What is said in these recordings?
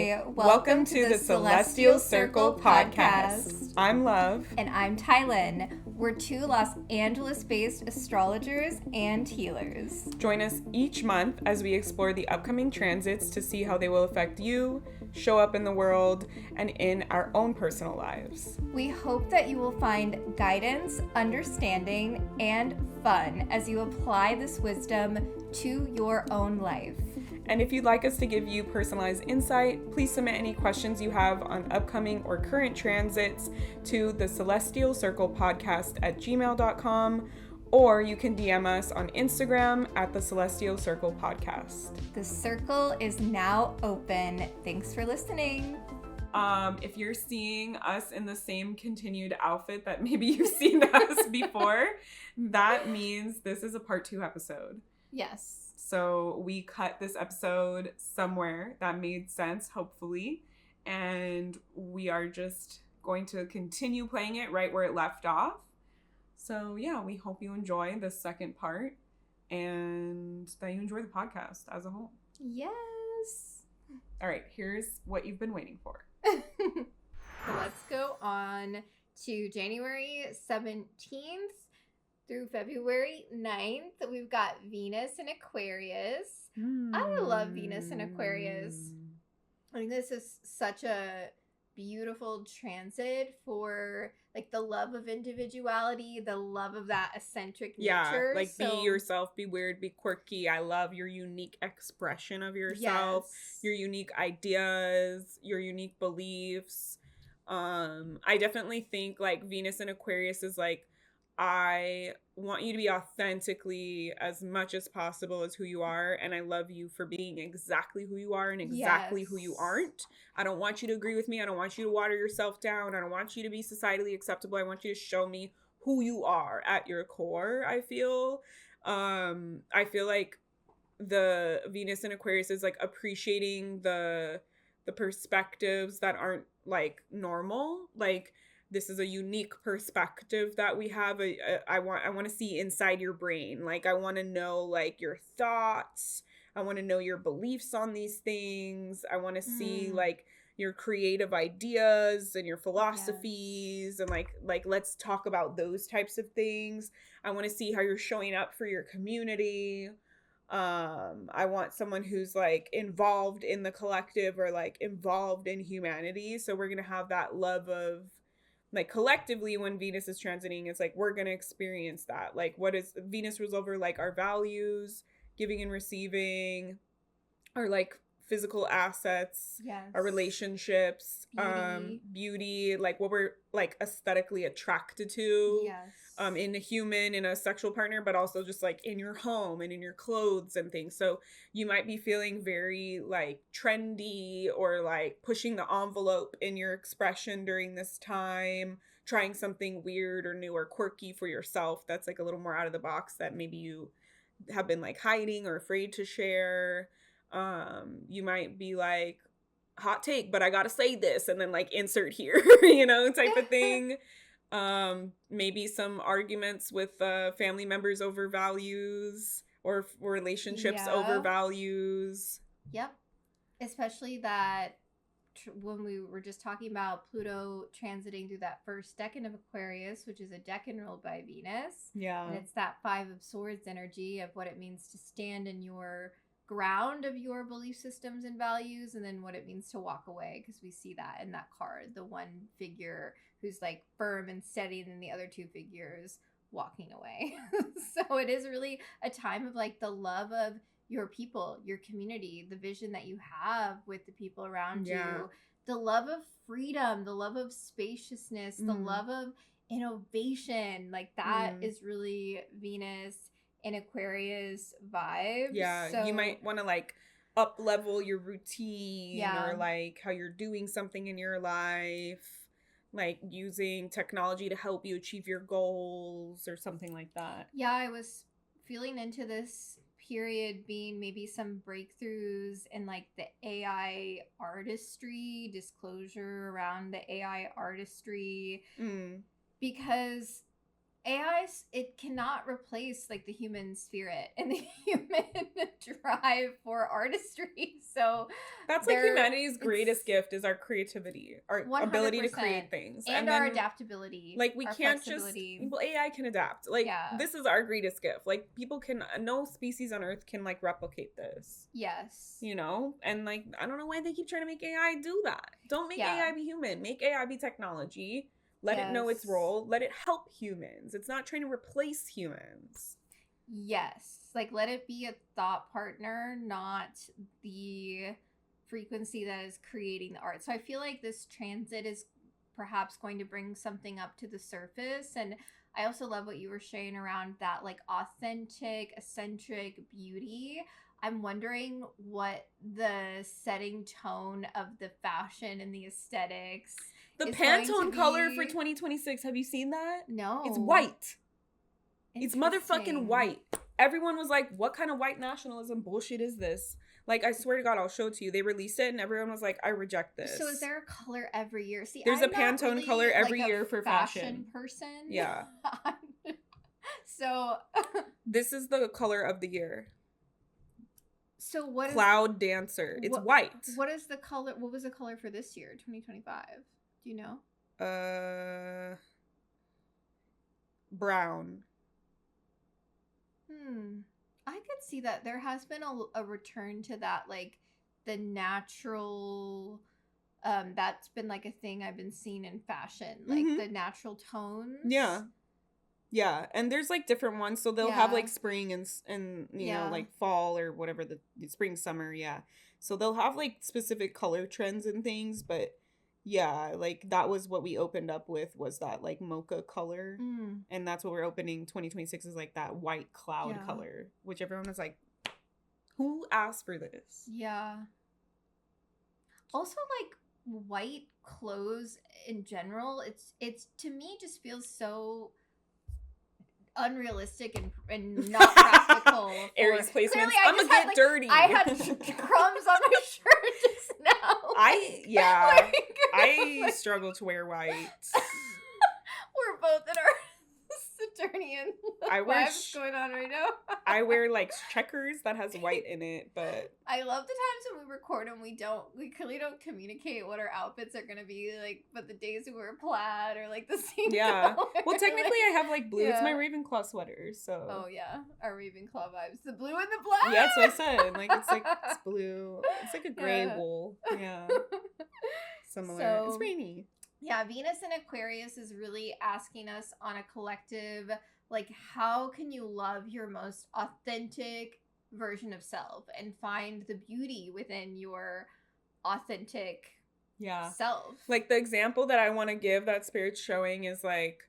Hi, welcome to the Celestial Circle podcast. I'm Love. And I'm Tylin. We're two Los Angeles-based astrologers and healers. Join us each month as we explore the upcoming transits to see how they will affect you, show up in the world, and in our own personal lives. We hope that you will find guidance, understanding, and fun as you apply this wisdom to your own life. And if you'd like us to give you personalized insight, please submit any questions you have on upcoming or current transits to thecelestialcirclepodcast@gmail.com, or you can DM us on Instagram at thecelestialcirclepodcast. The circle is now open. Thanks for listening. If you're seeing us in the same continued outfit that maybe you've seen us before, that means this is a part 2 episode. Yes. So we cut this episode somewhere that made sense, hopefully, and we are just going to continue playing it right where it left off. So yeah, we hope you enjoy the second part and that you enjoy the podcast as a whole. Yes. All right, here's what you've been waiting for. So let's go on to January 17th. Through February 9th, we've got Venus in Aquarius. I love Venus in Aquarius. I think this is such a beautiful transit for like the love of individuality, the love of that eccentric nature. Yeah, like be yourself, be weird, be quirky. I love your unique expression of yourself, your unique ideas, your unique beliefs. I definitely think like Venus in Aquarius is like, I want you to be authentically as much as possible as who you are. And I love you for being exactly who you are and exactly who you aren't. I don't want you to agree with me. I don't want you to water yourself down. I don't want you to be societally acceptable. I want you to show me who you are at your core, I feel. I feel like the Venus in Aquarius is like appreciating the perspectives that aren't like normal. Like, this is a unique perspective that we have. I want to see inside your brain. Like, I want to know like your thoughts. I want to know your beliefs on these things. I want to see like your creative ideas and your philosophies and like let's talk about those types of things. I want to see how you're showing up for your community. I want someone who's like involved in the collective or like involved in humanity. So we're going to have that love of like collectively when Venus is transiting, it's like we're going to experience that. Like what is Venus rules over like our values, giving and receiving, our like physical assets, our relationships, beauty, like what we're like aesthetically attracted to, in a human, in a sexual partner, but also just like in your home and in your clothes and things. So you might be feeling very like trendy or like pushing the envelope in your expression during this time, trying something weird or new or quirky for yourself that's like a little more out of the box that maybe you have been like hiding or afraid to share. You might be like, hot take, but I gotta say this, and then like insert here, type of thing. Maybe some arguments with family members over values or relationships over values. Yep. Especially that when we were just talking about Pluto transiting through that first decan of Aquarius, which is a decan ruled by Venus. Yeah. And it's that 5 of Swords energy of what it means to stand in your ground of your belief systems and values, and then what it means to walk away, because we see that in that card, the one figure who's like firm and steady, and then the other 2 figures walking away. So it is really a time of like the love of your people, your community, the vision that you have with the people around you, the love of freedom, the love of spaciousness, the love of innovation. Like that is really Venus in Aquarius vibes. Yeah, so you might want to like up level your routine or like how you're doing something in your life, like using technology to help you achieve your goals or something like that. Yeah, I was feeling into this period being maybe some breakthroughs in like the AI artistry, disclosure around the AI artistry, because AI, it cannot replace like the human spirit and the human drive for artistry. So that's like humanity's greatest gift is our creativity, our ability to create things, and our adaptability. Like we can't just, well, AI can adapt. Like this is our greatest gift. Like people can, no species on Earth can like replicate this. Yes. You know, and like I don't know why they keep trying to make AI do that. Don't make AI be human. Make AI be technology. Let it know its role. Let it help humans. It's not trying to replace humans. Yes. Like, let it be a thought partner, not the frequency that is creating the art. So I feel like this transit is perhaps going to bring something up to the surface. And I also love what you were sharing around that, like, authentic, eccentric beauty. I'm wondering what the setting tone of the fashion and the aesthetics. The Pantone color for 2026. Have you seen that? No. It's white. It's motherfucking white. Everyone was like, what kind of white nationalism bullshit is this? Like, I swear to God, I'll show it to you. They released it and everyone was like, I reject this. So is there a color every year? See, there's a Pantone really color every year for fashion. Person. Yeah. So. This is the color of the year. So what Cloud Dancer. It's white. What is the color? What was the color for this year, 2025? Do you know? Brown. I could see that there has been a return to that, like the natural. That's been like a thing I've been seeing in fashion, like the natural tones. Yeah. Yeah, and there's like different ones, so they'll have like spring and you know like fall or whatever, the spring, summer, so they'll have like specific color trends and things, but like that was what we opened up with, was that like mocha color, and that's what we're opening 2026 is like that white cloud color, which everyone was like, who asked for this? Also, like white clothes in general, it's to me just feels so unrealistic and not practical. Aries placements. I'm gonna get dirty. I had crumbs on my shirt just now. I struggle to wear white. We're both in our Saturnian vibes going on right now. I wear like checkers that has white in it, but I love the times when we record and we clearly don't communicate what our outfits are gonna be like, but the days we wear plaid or like the same color. Well, technically I have like blue. It's my Ravenclaw sweater, so our Ravenclaw vibes, the blue and the black. Yeah, that's what I said. Like it's blue. It's like a gray wool. Similar. So, it's rainy. Yeah, Venus in Aquarius is really asking us on a collective, like, how can you love your most authentic version of self and find the beauty within your authentic self? Like, the example that I want to give that Spirit's showing is, like,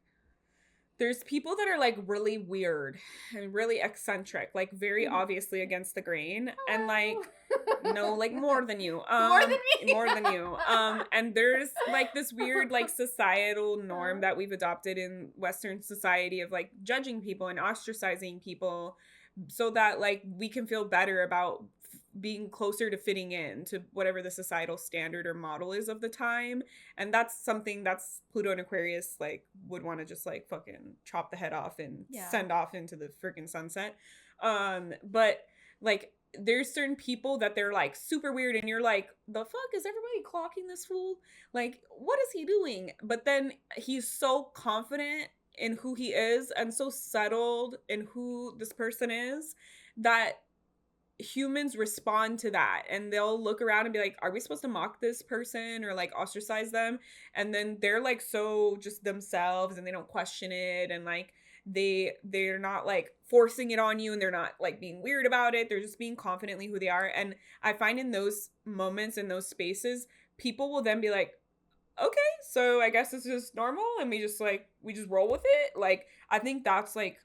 there's people that are, like, really weird and really eccentric, like, very obviously against the grain. And, like, no, like, more than you. More than me. More than you. And there's, like, this weird, like, societal norm that we've adopted in Western society of, like, judging people and ostracizing people so that, like, we can feel better about being closer to fitting in to whatever the societal standard or model is of the time. And that's something that's Pluto and Aquarius like would want to just like fucking chop the head off and send off into the freaking sunset. But like there's certain people that they're like super weird and you're like, the fuck is everybody clocking this fool? Like, what is he doing? But then he's so confident in who he is and so settled in who this person is that humans respond to that, and they'll look around and be like, are we supposed to mock this person or like ostracize them? And then they're like so just themselves and they don't question it, and like they're not like forcing it on you, and they're not like being weird about it. They're just being confidently who they are. And I find in those moments, in those spaces, people will then be like, okay, so I guess this is normal, and we just roll with it. Like, I think that's like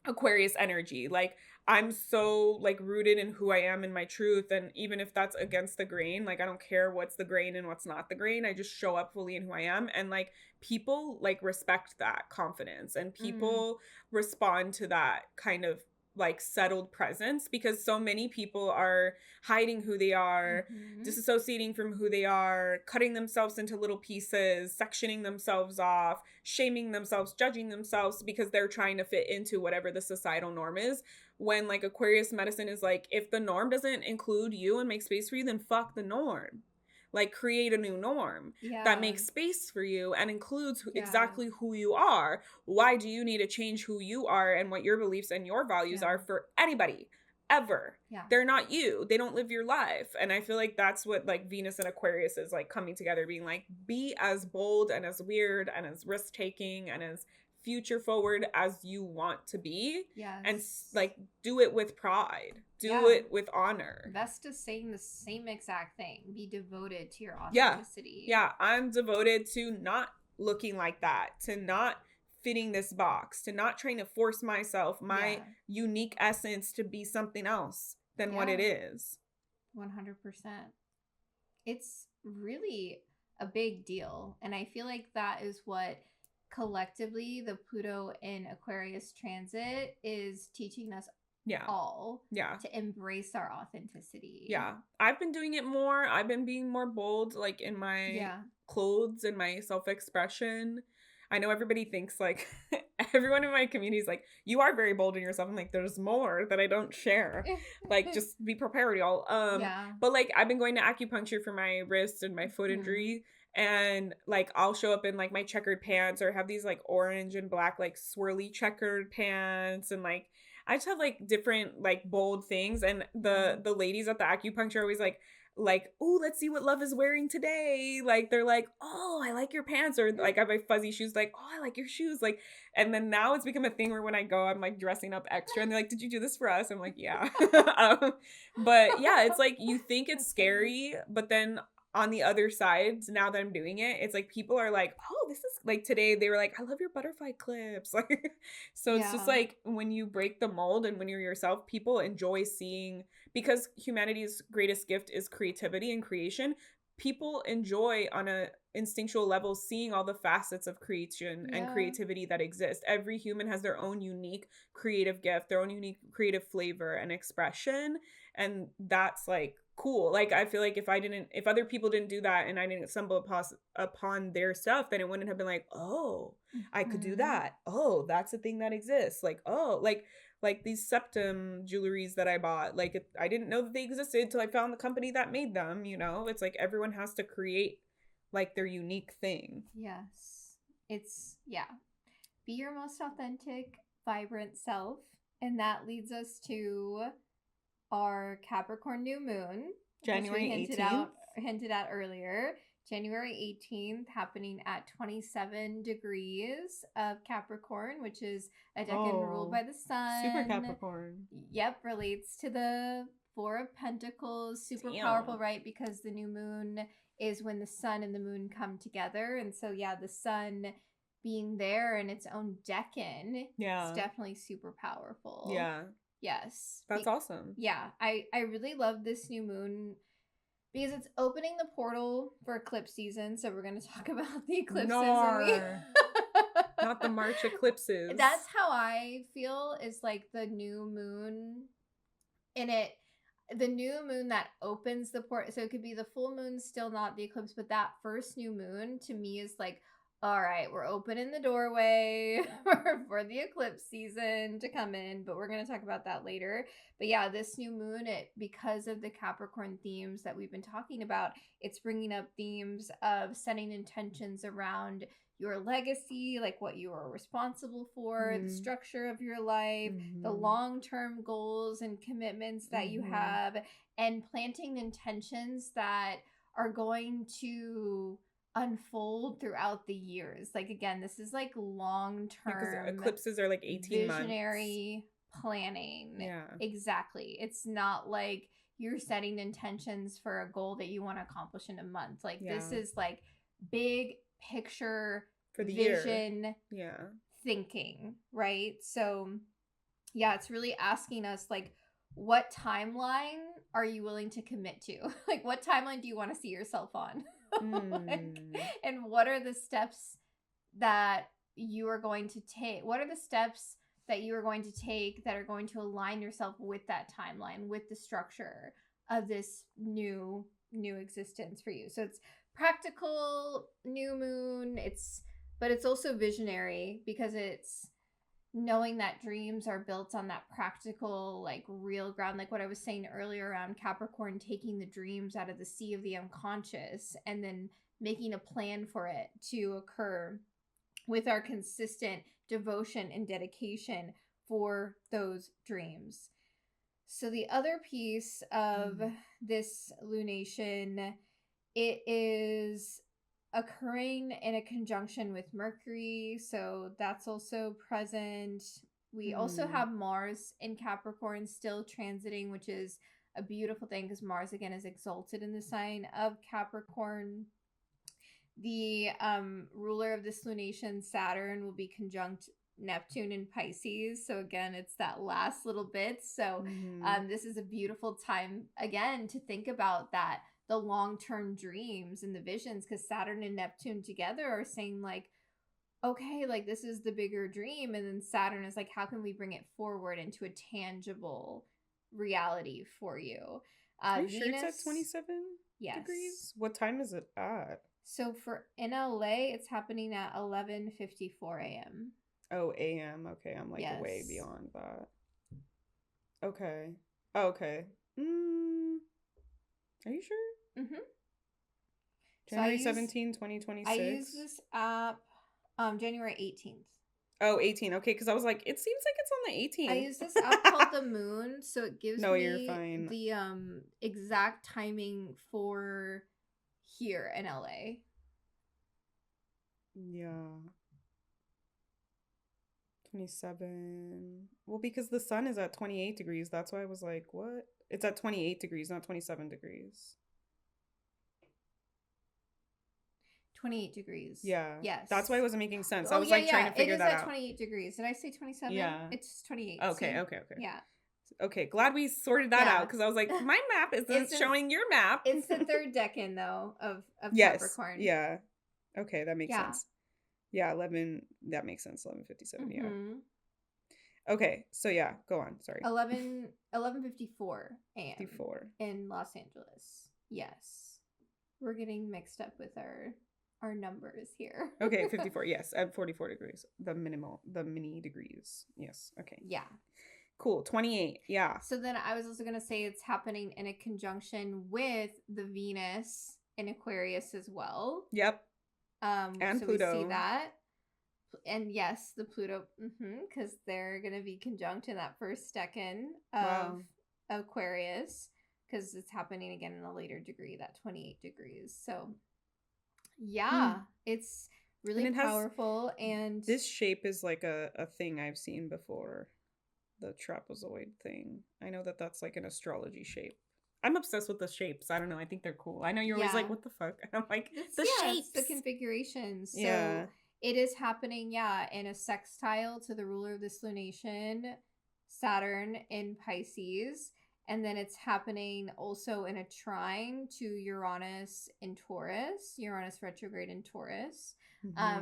Aquarius energy. Like, I'm so like rooted in who I am and my truth, and even if that's against the grain, like I don't care what's the grain and what's not the grain. I just show up fully in who I am, and like people like respect that confidence, and people respond to that kind of like settled presence, because so many people are hiding who they are, disassociating from who they are, cutting themselves into little pieces, sectioning themselves off, shaming themselves, judging themselves because they're trying to fit into whatever the societal norm is. When like Aquarius medicine is like, if the norm doesn't include you and make space for you, then fuck the norm. Like, create a new norm that makes space for you and includes exactly who you are. Why do you need to change who you are and what your beliefs and your values are for anybody ever? They're not you. They don't live your life. And I feel like that's what like Venus and Aquarius is like coming together, being like, be as bold and as weird and as risk taking and as future forward as you want to be. And like do it with pride, do it with honor. Vesta's saying the same exact thing. Be devoted to your authenticity. I'm devoted to not looking like that, to not fitting this box, to not trying to force myself, my unique essence to be something else than what it is. 100%. It's really a big deal, and I feel like that is what collectively the Pluto in Aquarius transit is teaching us all to embrace our authenticity. I've been doing it more. I've been being more bold, like in my clothes and my self-expression. I know everybody thinks like everyone in my community is like, you are very bold in yourself. I'm like, there's more that I don't share. Like, just be prepared, y'all. But like, I've been going to acupuncture for my wrist and my foot injury. And like, I'll show up in like my checkered pants, or have these like orange and black, like swirly checkered pants. And like, I just have like different, like bold things. And the ladies at the acupuncture are always like, oh, let's see what love is wearing today. Like, they're like, oh, I like your pants. Or like, I have my fuzzy shoes, like, oh, I like your shoes. Like, and then now it's become a thing where when I go, I'm like dressing up extra, and they're like, did you do this for us? I'm like, yeah. But yeah, it's like, you think it's scary, but then on the other side, now that I'm doing it, it's like people are like, oh, this is like, today they were like, I love your butterfly clips. Like, so it's just like, when you break the mold and when you're yourself, people enjoy seeing, because humanity's greatest gift is creativity and creation. People enjoy on a instinctual level seeing all the facets of creation and creativity that exist. Every human has their own unique creative gift, their own unique creative flavor and expression. And that's like cool. Like, I feel like if other people didn't do that and I didn't stumble upon their stuff, then it wouldn't have been like, oh, I could do that. Oh, that's a thing that exists. Like, oh, like these septum jewelries that I bought, like, I didn't know that they existed until I found the company that made them, you know? It's like, everyone has to create like their unique thing. Yes. It's, be your most authentic, vibrant self. And that leads us to our Capricorn new moon, January 18th. Hinted at earlier. January 18th, happening at 27 degrees of Capricorn, which is a decan ruled by the sun. Super Capricorn. Yep, relates to the Four of Pentacles. Super powerful, right? Because the new moon is when the sun and the moon come together. And so, the sun being there in its own decan is definitely super powerful. Yeah. Yes. That's awesome. Yeah. I really love this new moon because it's opening the portal for eclipse season. So we're going to talk about the eclipses. Not the March eclipses. That's how I feel, is like the new moon in it. The new moon that opens the portal. So it could be the full moon, still not the eclipse, but that first new moon to me is like, all right, we're opening the doorway for the eclipse season to come in, but we're going to talk about that later. But yeah, this new moon, because of the Capricorn themes that we've been talking about, it's bringing up themes of setting intentions around your legacy, like what you are responsible for, the structure of your life, the long-term goals and commitments that you have, and planting intentions that are going to unfold throughout the years. Like, again, this is like long-term. Because eclipses are like 18 months. Visionary planning. Yeah. Exactly. It's not like you're setting intentions for a goal that you want to accomplish in a month. Like, this is like big picture for the vision year. Thinking, right? So, it's really asking us, like, what timeline are you willing to commit to? Like, what timeline do you want to see yourself on? And what are the steps that you are going to take? What are the steps that you are going to take that are going to align yourself with that timeline, with the structure of this new existence for you. So it's practical new moon. But it's also visionary because it's knowing that dreams are built on that practical, like real ground, like what I was saying earlier around Capricorn, taking the dreams out of the sea of the unconscious and then making a plan for it to occur with our consistent devotion and dedication for those dreams. So the other piece of this lunation, it is occurring in a conjunction with Mercury, so that's also present. We also have Mars in Capricorn still transiting, which is a beautiful thing because Mars again is exalted in the sign of Capricorn. The ruler of this lunation, Saturn, will be conjunct Neptune in Pisces. So again, it's that last little bit. So this is a beautiful time again to think about that, the long-term dreams and the visions, because Saturn and Neptune together are saying like, okay, like this is the bigger dream. And then Saturn is like, how can we bring it forward into a tangible reality for you? Are you Venus, sure it's at 27 degrees? What time is it at? So in LA, it's happening at 11:54 a.m. Oh, a.m. Okay, I'm like way beyond that. Okay. Oh, okay. Are you sure? Mm-hmm. January 17, 2026. I use this app January 18th. Oh, 18. Okay, because I was like, it seems like it's on the 18th. I use this app called The Moon, so it gives me you're fine. The exact timing for here in LA. Yeah. 27. Well, because the sun is at 28 degrees. That's why I was like, what? It's at 28 degrees, not 27 degrees. 28 degrees. Yeah. Yes. That's why it wasn't making sense. I was trying to figure that out. It is at 28 degrees. Did I say 27? Yeah. It's 28. Okay. Yeah. Okay, glad we sorted that out because I was like, my map isn't showing your map. It's the third decan, though, of Capricorn. Yeah. Okay, that makes sense. Yeah, 11, that makes sense. 11:57, yeah. Okay, so yeah, go on. Sorry. 11:54 a.m. 54. In Los Angeles. Yes. We're getting mixed up with our numbers here. Okay, 54. Yes, at 44 degrees. The mini degrees. Yes. Okay. Yeah. Cool. 28. Yeah. So then I was also going to say it's happening in a conjunction with the Venus in Aquarius as well. Yep. And so Pluto. We see that. And yes, the Pluto, because they're going to be conjunct in that first decan of Aquarius, because it's happening again in a later degree, that 28 degrees. So yeah, it's really powerful. And this shape is like a thing I've seen before, the trapezoid thing. I know that's like an astrology shape. I'm obsessed with the shapes. I don't know. I think they're cool. I know you're always like, what the fuck? And I'm like, shapes. It's the configurations. So it is happening, in a sextile to the ruler of this lunation, Saturn in Pisces. And then it's happening also in a trine to Uranus in Taurus, Uranus retrograde in Taurus.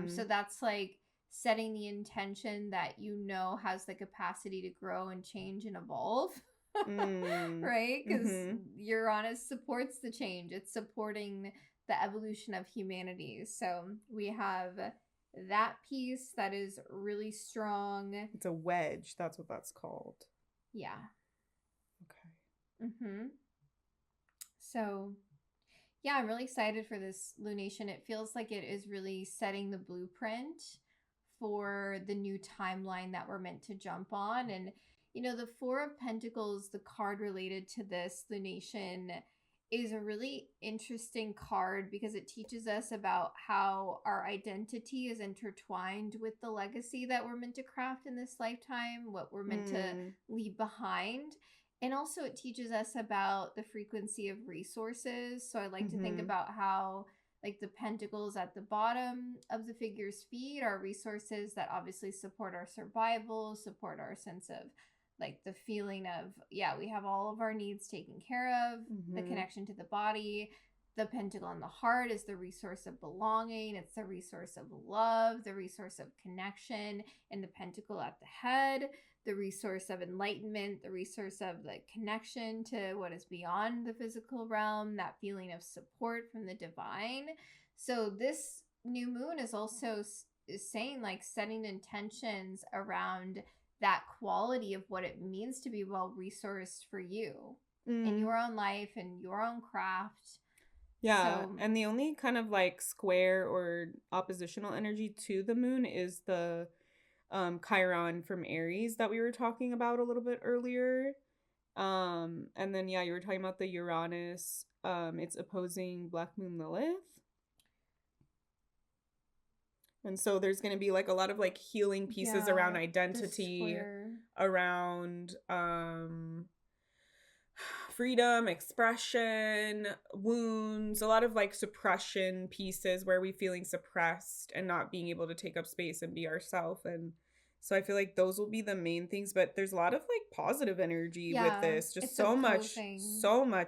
So that's like setting the intention that has the capacity to grow and change and evolve. Right? Because Uranus supports the change. It's supporting the evolution of humanity. So we have that piece that is really strong. It's a wedge. That's what that's called. Yeah. Okay. So, yeah, I'm really excited for this lunation. It feels like it is really setting the blueprint for the new timeline that we're meant to jump on. And the Four of Pentacles, the card related to this lunation, is a really interesting card because it teaches us about how our identity is intertwined with the legacy that we're meant to craft in this lifetime, what we're meant to leave behind. And also it teaches us about the frequency of resources. So I like to think about how like the pentacles at the bottom of the figure's feet are resources that obviously support our survival, support our sense of like the feeling of, we have all of our needs taken care of, the connection to the body. The pentacle in the heart is the resource of belonging. It's the resource of love, the resource of connection. And the pentacle at the head, the resource of enlightenment, the resource of the connection to what is beyond the physical realm, that feeling of support from the divine. So this new moon is also is saying, like, setting intentions around that quality of what it means to be well resourced for you in your own life and your own craft. Yeah, so, and the only kind of like square or oppositional energy to the moon is the Chiron from Aries that we were talking about a little bit earlier. And then you were talking about the Uranus. It's opposing Black Moon Lilith. And so there's going to be like a lot of like healing pieces around identity, around freedom, expression, wounds, a lot of like suppression pieces where we feeling suppressed and not being able to take up space and be ourselves. And so I feel like those will be the main things, but there's a lot of like positive energy with this. Just so much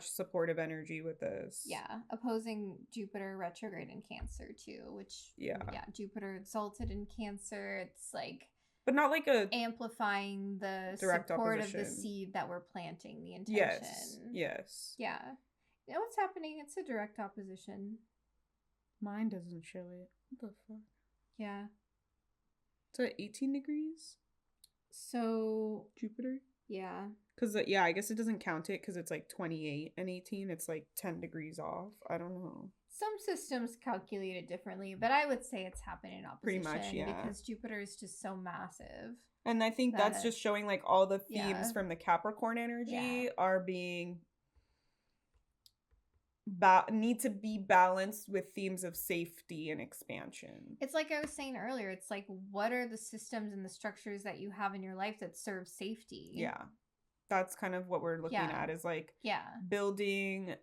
supportive energy with this. Yeah, opposing Jupiter retrograde in Cancer too, which Jupiter exalted in Cancer. It's like, but not like a amplifying the direct support opposition of the seed that we're planting, the intention. Yes. Yeah. You know what's happening? It's a direct opposition. Mine doesn't show it. What the fuck? Yeah. It's at 18 degrees. So Jupiter? Yeah. Because, I guess it doesn't count it because it's like 28 and 18. It's like 10 degrees off. I don't know. Some systems calculate it differently, but I would say it's happening in opposition. Pretty much, yeah. Because Jupiter is just so massive. And I think that's just showing like all the themes from the Capricorn energy are being need to be balanced with themes of safety and expansion. It's like I was saying earlier, it's like, what are the systems and the structures that you have in your life that serve safety? Yeah. That's kind of what we're looking at, is like building,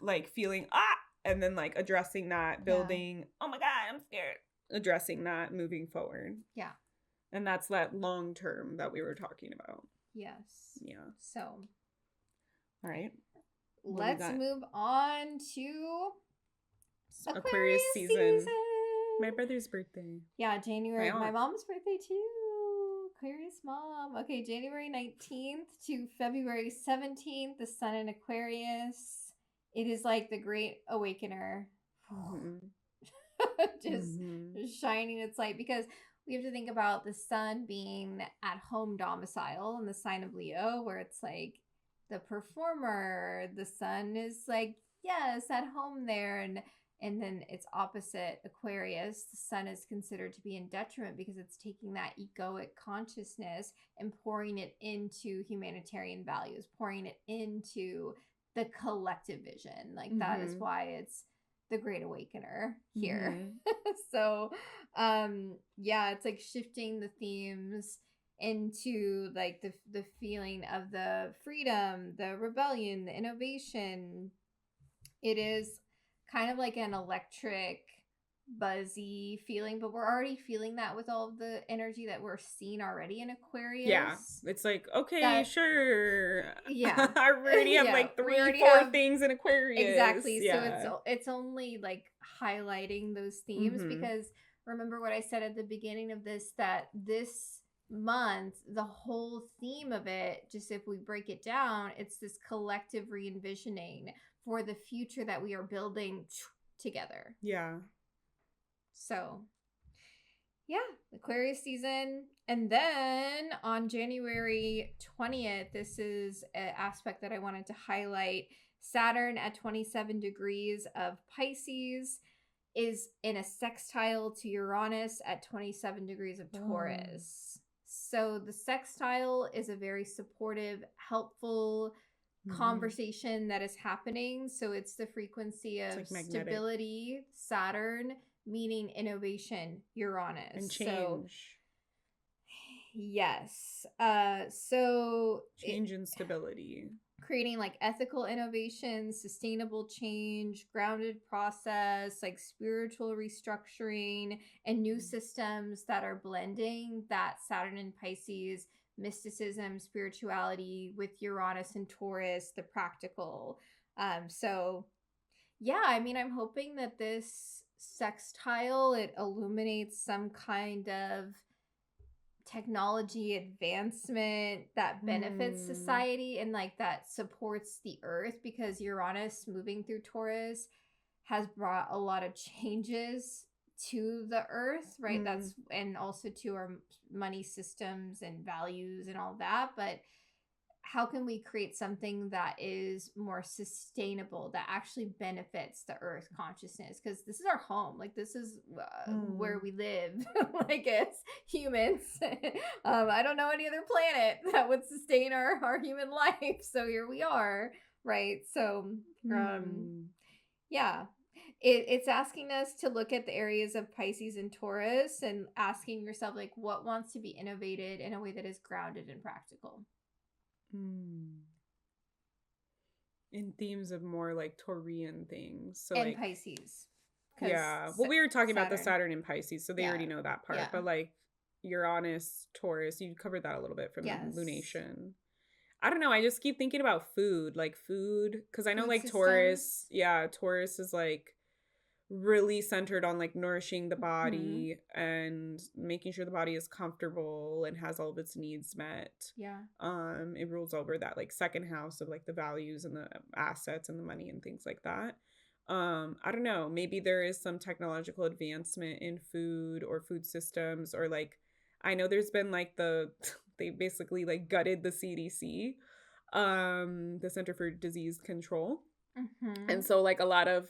like feeling and then like addressing that, building, oh my God, I'm scared. Addressing that, moving forward. Yeah. And that's that long term that we were talking about. Yes. Yeah. So. All right. Let's move on to Aquarius season. My brother's birthday. Yeah, January. My mom's birthday too. Aquarius mom. Okay, January 19th to February 17th, the sun in Aquarius. It is like the great awakener. Just shining its light, because we have to think about the sun being at home domicile in the sign of Leo, where it's like the performer. The sun is like, yes, at home there. And then it's opposite Aquarius. The sun is considered to be in detriment because it's taking that egoic consciousness and pouring it into humanitarian values, pouring it into the collective vision. Like that is why it's the great awakener here. So, it's like shifting the themes into like the feeling of the freedom, the rebellion, the innovation. It is kind of like an electric, buzzy feeling, but we're already feeling that with all of the energy that we're seeing already in Aquarius. Yeah, it's like, okay, sure. Yeah. I already have like 3-4 things in Aquarius. Exactly. Yeah. So it's only like highlighting those themes, because remember what I said at the beginning of this, that this month, the whole theme of it, just if we break it down, it's this collective re-envisioning for the future that we are building together. Yeah. So, Aquarius season. And then on January 20th, this is an aspect that I wanted to highlight. Saturn at 27 degrees of Pisces is in a sextile to Uranus at 27 degrees of Taurus. So the sextile is a very supportive, helpful conversation that is happening. So it's the frequency of like stability, Saturn, meaning innovation, Uranus. And change. Yes. So change and stability. Creating like ethical innovation, sustainable change, grounded process, like spiritual restructuring, and new systems that are blending that Saturn and Pisces mysticism, spirituality with Uranus and Taurus, the practical. So Yeah, I mean, I'm hoping that this sextile, it illuminates some kind of technology advancement that benefits society and like that supports the earth, because Uranus moving through Taurus has brought a lot of changes to the earth, right? That's, and also to our money systems and values and all that. But how can we create something that is more sustainable, that actually benefits the earth consciousness? Because this is our home, like this is where we live like as humans. I don't know any other planet that would sustain our human life, so here we are, right? So yeah, it's asking us to look at the areas of Pisces and Taurus and asking yourself, like, what wants to be innovated in a way that is grounded and practical. In themes of more like Taurian things. So and like Pisces. Yeah. Well, we were talking about the Saturn in Pisces, so they already know that part. Yeah. But like Uranus, Taurus, you covered that a little bit from the lunation. I don't know. I just keep thinking about food, because I know like Taurus, Taurus is like really centered on like nourishing the body and making sure the body is comfortable and has all of its needs met. Yeah. It rules over that like second house of like the values and the assets and the money and things like that. I don't know, maybe there is some technological advancement in food or food systems, or like I know there's been like they basically like gutted the CDC, the Center for Disease Control. And so like a lot of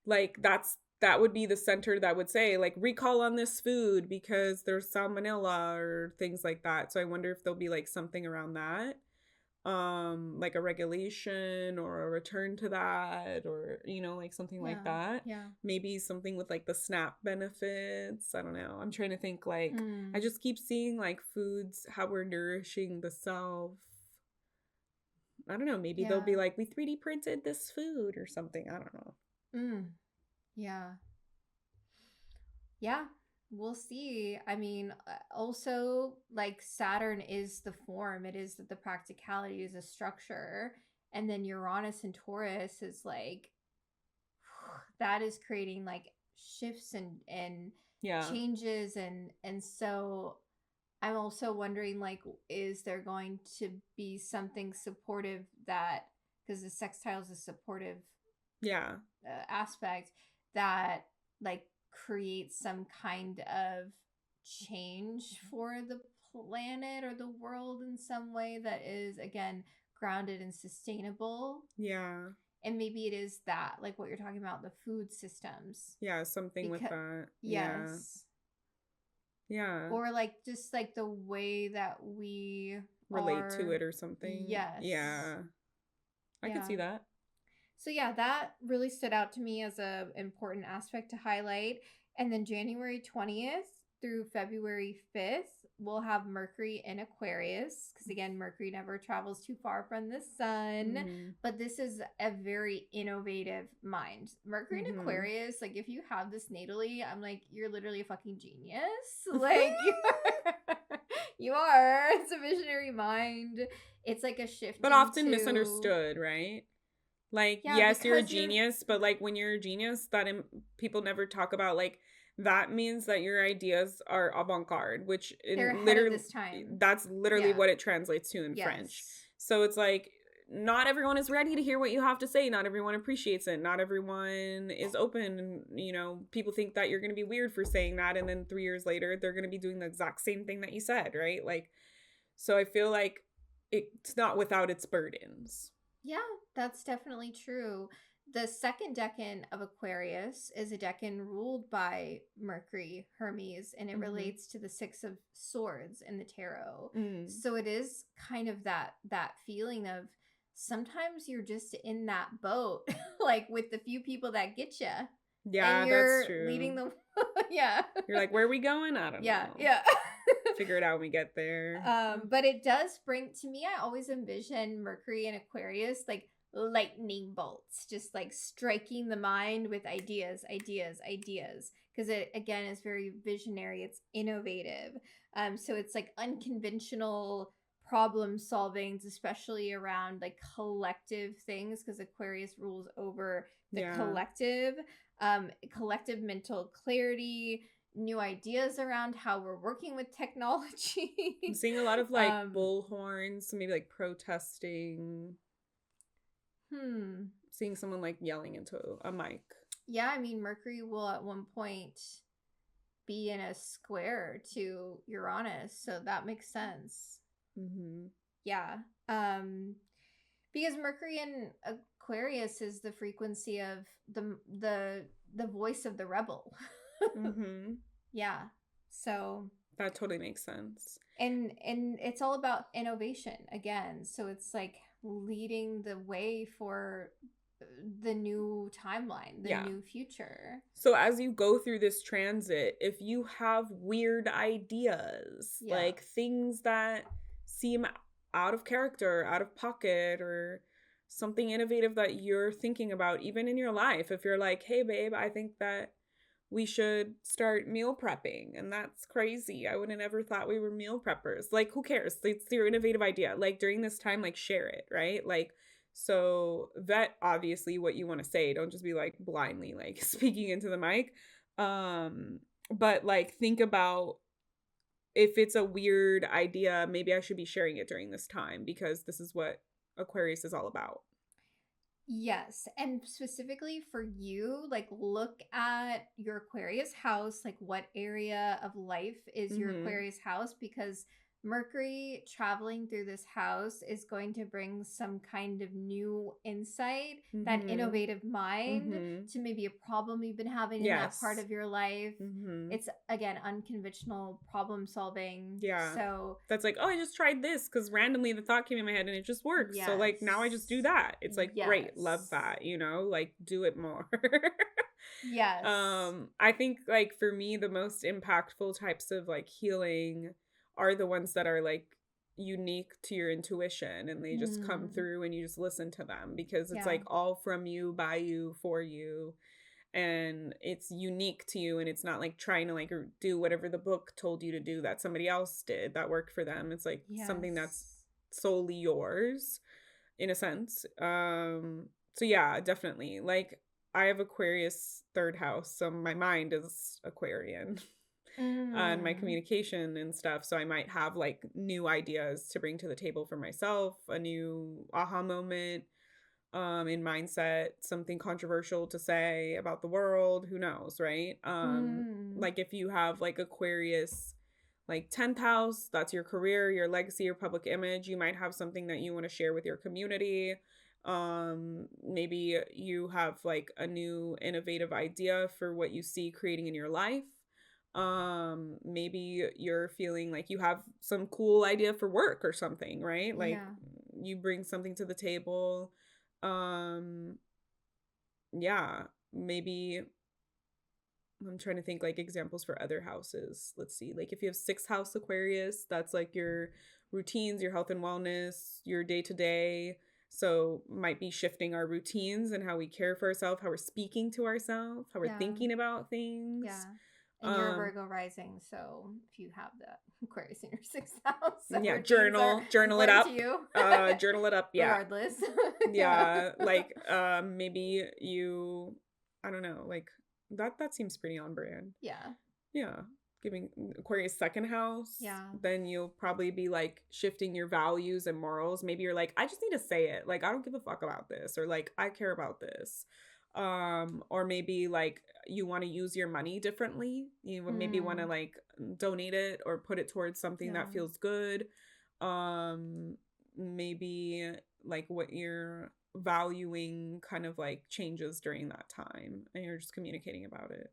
like that would be the center that would say like recall on this food because there's salmonella or things like that. So I wonder if there'll be like something around that, like a regulation or a return to that, or like something like that. Maybe something with like the SNAP benefits. I don't know, I'm trying to think, like I just keep seeing like foods, how we're nourishing the self. I don't know, maybe they'll be like, we 3D printed this food or something. I don't know. Yeah, we'll see. I mean, also like Saturn is the form, it is the practicality, is a structure, and then Uranus and Taurus is like that is creating like shifts and changes, and so I'm also wondering, like, is there going to be something supportive, that because the sextile is a supportive aspect, that like creates some kind of change for the planet or the world in some way that is, again, grounded and sustainable. And maybe it is that, like what you're talking about, the food systems. Something with that. Yes. Yeah. Or like just like the way that we relate to it or something. Yes. Yeah. I could see that. So yeah, that really stood out to me as a important aspect to highlight. And then January 20th through February 5th, we'll have Mercury in Aquarius, because again, Mercury never travels too far from the sun. But this is a very innovative mind. Mercury in Aquarius, like if you have this natally, I'm like, you're literally a fucking genius. Like you are. It's a visionary mind. It's like a shift, but often misunderstood, right? Like, yes, you're a genius, but like when you're a genius, that people never talk about, like, that means that your ideas are avant-garde, which literally this time. That's literally what it translates to in French. So it's like, not everyone is ready to hear what you have to say. Not everyone appreciates it. Not everyone is open. People think that you're going to be weird for saying that, and then 3 years later, they're going to be doing the exact same thing that you said, right? Like, so I feel like it's not without its burdens. Yeah, that's definitely true. The second decan of Aquarius is a decan ruled by Mercury, Hermes, and it relates to the Six of Swords in the tarot. So it is kind of that feeling of sometimes you're just in that boat, like with the few people that get you. Yeah, that's true. Leading the You're like, where are we going? I don't know. Yeah. Figure it out when we get there. But it does bring, to me, I always envision Mercury and Aquarius like lightning bolts, just like striking the mind with ideas, because it again is very visionary, it's innovative. So it's like unconventional problem solvings, especially around like collective things, because Aquarius rules over the collective mental clarity, new ideas around how we're working with technology. I'm seeing a lot of like bullhorns, so maybe like protesting. Seeing someone like yelling into a mic. Yeah, I mean, Mercury will at one point be in a square to Uranus, so that makes sense. Yeah. Because Mercury in Aquarius is the frequency of the voice of the rebel. Yeah. So that totally makes sense. And it's all about innovation again. So it's like leading the way for the new timeline, the new future. So as you go through this transit, if you have weird ideas, like things that seem out of character, out of pocket, or something innovative that you're thinking about, even in your life, if you're like, hey babe, I think that we should start meal prepping, and that's crazy. I wouldn't ever thought we were meal preppers. Like, who cares? It's your innovative idea. Like, during this time, like, share it, right? Like, so that obviously what you want to say. Don't just be like blindly like speaking into the mic. But like think about if it's a weird idea, maybe I should be sharing it during this time, because this is what Aquarius is all about. Yes, and specifically for you, like look at your Aquarius house, like what area of life is your Aquarius house, because Mercury traveling through this house is going to bring some kind of new insight, that innovative mind to maybe a problem you've been having in that part of your life. It's, again, unconventional problem solving. Yeah. So that's like, oh, I just tried this because randomly the thought came in my head and it just works. So like now I just do that. It's like, great, love that, you know, like do it more. Yes. I think like for me, the most impactful types of like healing are the ones that are like unique to your intuition, and they just come through and you just listen to them, because it's like all from you, by you, for you, and it's unique to you, and it's not like trying to like do whatever the book told you to do that somebody else did that worked for them. It's like something that's solely yours in a sense. So yeah, definitely, like I have Aquarius 3rd house, so my mind is Aquarian. And my communication and stuff, so I might have like new ideas to bring to the table for myself, a new aha moment in mindset, something controversial to say about the world, who knows, right? Like if you have like Aquarius like 10th house, that's your career, your legacy, your public image, you might have something that you want to share with your community. Maybe you have like a new innovative idea for what you see creating in your life. Maybe you're feeling like you have some cool idea for work or something, right? Like you bring something to the table. Maybe I'm trying to think like examples for other houses. Let's see, like if you have 6th house Aquarius, that's like your routines, your health and wellness, your day-to-day. So might be shifting our routines and how we care for ourselves, how we're speaking to ourselves, how we're thinking about things. Yeah. And you're Virgo rising, so if you have that Aquarius in your 6th house, journal it up. To journal it up. Yeah. Regardless. Like maybe you, I don't know, like that seems pretty on brand. Yeah. Giving Aquarius 2nd house. Then you'll probably be like shifting your values and morals. Maybe you're like, I just need to say it. Like I don't give a fuck about this, or like I care about this. Or maybe like you want to use your money differently. You maybe want to like donate it or put it towards something that feels good. Maybe like what you're valuing kind of like changes during that time, and you're just communicating about it.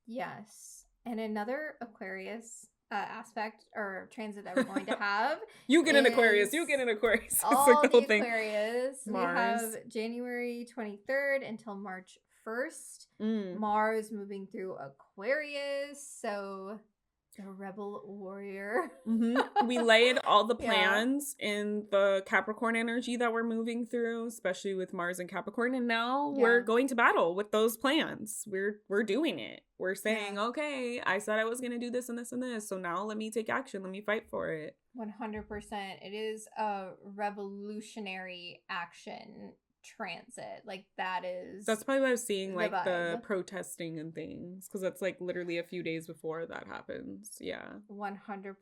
Yes. And another Aquarius aspect or transit that we're going to have. You get an Aquarius. All like the Aquarius. Mars. We have January 23rd until March 1st. Mars moving through Aquarius. So A rebel warrior. We laid all the plans in the Capricorn energy that we're moving through, especially with Mars and Capricorn, and now we're going to battle with those plans. We're doing it. We're saying, okay, I said I was going to do this and this and this, so now let me take action. Let me fight for it. 100%. It is a revolutionary action transit. Like, that's probably why I was seeing like the protesting and things, because that's like literally a few days before that happens. 100%,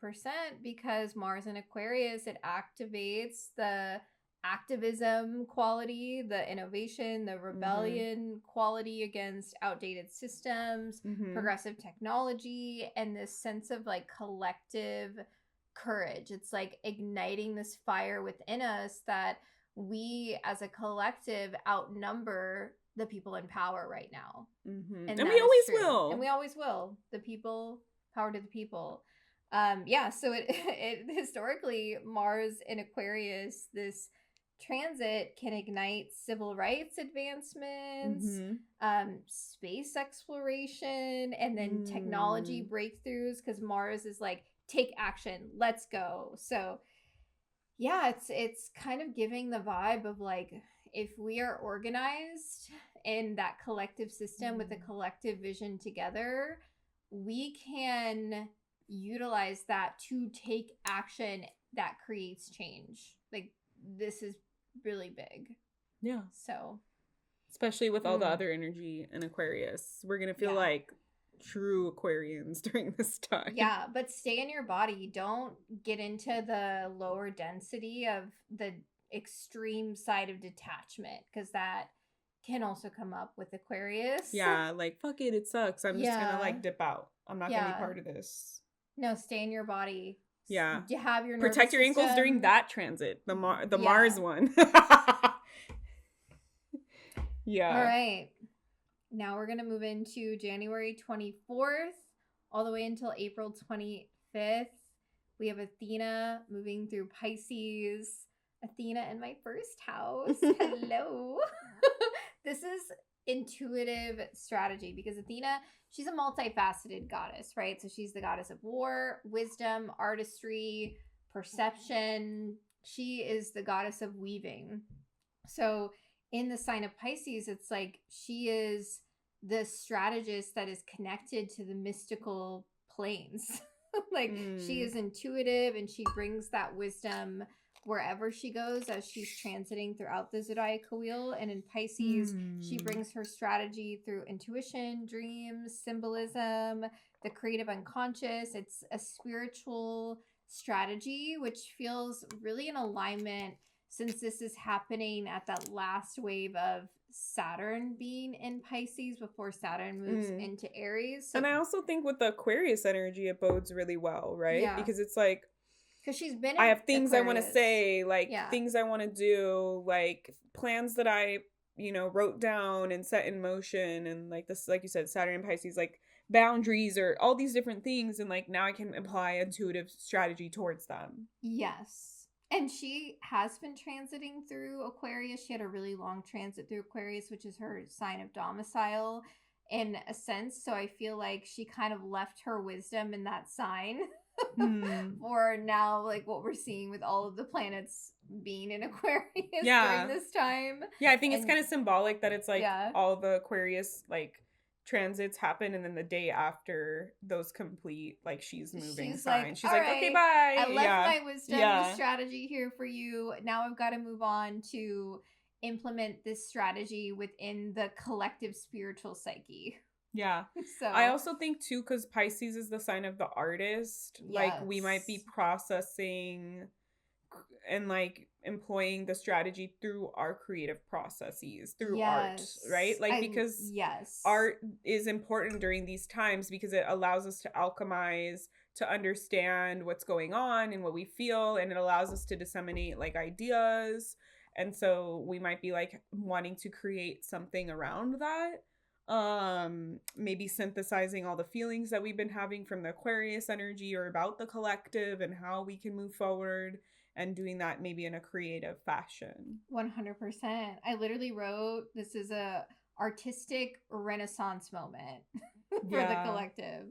because Mars in Aquarius, it activates the activism quality, the innovation, the rebellion quality against outdated systems, progressive technology, and this sense of like collective courage. It's like igniting this fire within us that we as a collective outnumber the people in power right now. And we always will. And we always will. The people, power to the people. So it historically, Mars in Aquarius, this transit can ignite civil rights advancements, space exploration, and then technology breakthroughs, because Mars is like, take action, let's go. So it's kind of giving the vibe of like, if we are organized in that collective system with a collective vision together, we can utilize that to take action that creates change. Like, this is really big. Yeah. So, especially with all the other energy in Aquarius, we're going to feel like true Aquarians during this time. Yeah, but stay in your body. Don't get into the lower density of the extreme side of detachment, because that can also come up with Aquarius. Yeah, like, fuck it, it sucks. I'm just gonna like dip out. I'm not gonna be part of this. No, stay in your body. Yeah. You have your protect your ankles during that transit. The Mars one. Yeah. All right. Now we're going to move into January 24th all the way until April 25th. We have Athena moving through Pisces. Athena in my first house. Hello. This is intuitive strategy, because Athena, she's a multifaceted goddess, right? So she's the goddess of war, wisdom, artistry, perception. She is the goddess of weaving. So in the sign of Pisces, it's like she is the strategist that is connected to the mystical planes. She is intuitive, and she brings that wisdom wherever she goes as she's transiting throughout the zodiacal wheel. And in Pisces, she brings her strategy through intuition, dreams, symbolism, the creative unconscious. It's a spiritual strategy, which feels really in alignment, since this is happening at that last wave of Saturn being in Pisces before Saturn moves into Aries. So, and I also think with the Aquarius energy, it bodes really well, right? Yeah. Because it's like, because she's been I have things Aquarius. I want to say, like things I want to do, like plans that I, wrote down and set in motion, and like this, like you said, Saturn and Pisces, like boundaries or all these different things, and like now I can apply intuitive strategy towards them. Yes. And she has been transiting through Aquarius. She had a really long transit through Aquarius, which is her sign of domicile in a sense. So I feel like she kind of left her wisdom in that sign for now, like what we're seeing with all of the planets being in Aquarius during this time. Yeah, I think it's kind of symbolic that it's like all the Aquarius like transits happen, and then the day after those complete, like she's moving sign. She's like, right, okay, bye. I left my wisdom and strategy here for you. Now I've got to move on to implement this strategy within the collective spiritual psyche. Yeah. So I also think too, because Pisces is the sign of the artist, like we might be processing and like employing the strategy through our creative processes, through art, right? Like, because art is important during these times, because it allows us to alchemize, to understand what's going on and what we feel, and it allows us to disseminate like ideas. And so we might be like wanting to create something around that. Maybe synthesizing all the feelings that we've been having from the Aquarius energy or about the collective and how we can move forward, and doing that maybe in a creative fashion. 100%. I literally wrote, this is a artistic renaissance moment for the collective.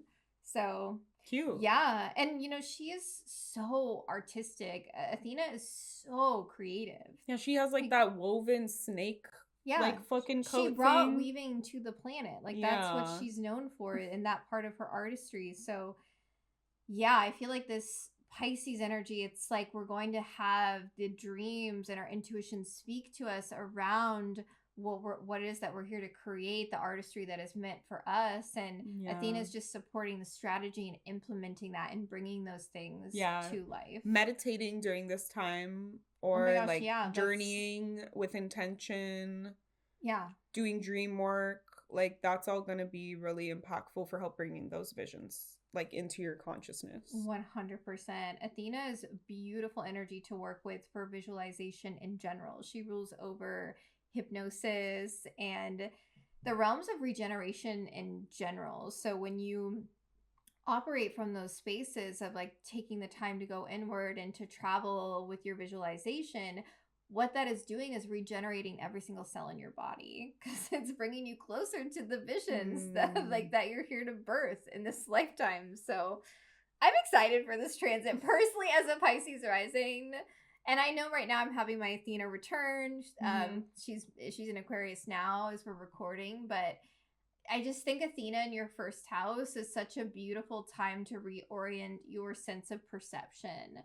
So Cute. Yeah. And, she is so artistic. Athena is so creative. Yeah, she has like that woven snake like fucking coat she brought thing. weaving to the planet. Like that's what she's known for in that part of her artistry. So yeah, I feel like this Pisces energy, it's like we're going to have the dreams and our intuition speak to us around what it is that we're here to create, the artistry that is meant for us. And Athena's just supporting the strategy and implementing that and bringing those things to life. Meditating during this time, or journeying with intention. Yeah. Doing dream work. Like that's all going to be really impactful for help bringing those visions like into your consciousness. 100%. Athena is beautiful energy to work with for visualization in general. She rules over hypnosis and the realms of regeneration in general. So when you operate from those spaces of like taking the time to go inward and to travel with your visualization, what that is doing is regenerating every single cell in your body, because it's bringing you closer to the visions that you're here to birth in this lifetime. So I'm excited for this transit personally as a Pisces rising. And I know right now I'm having my Athena return. She's in Aquarius now as we're recording, but I just think Athena in your first house is such a beautiful time to reorient your sense of perception.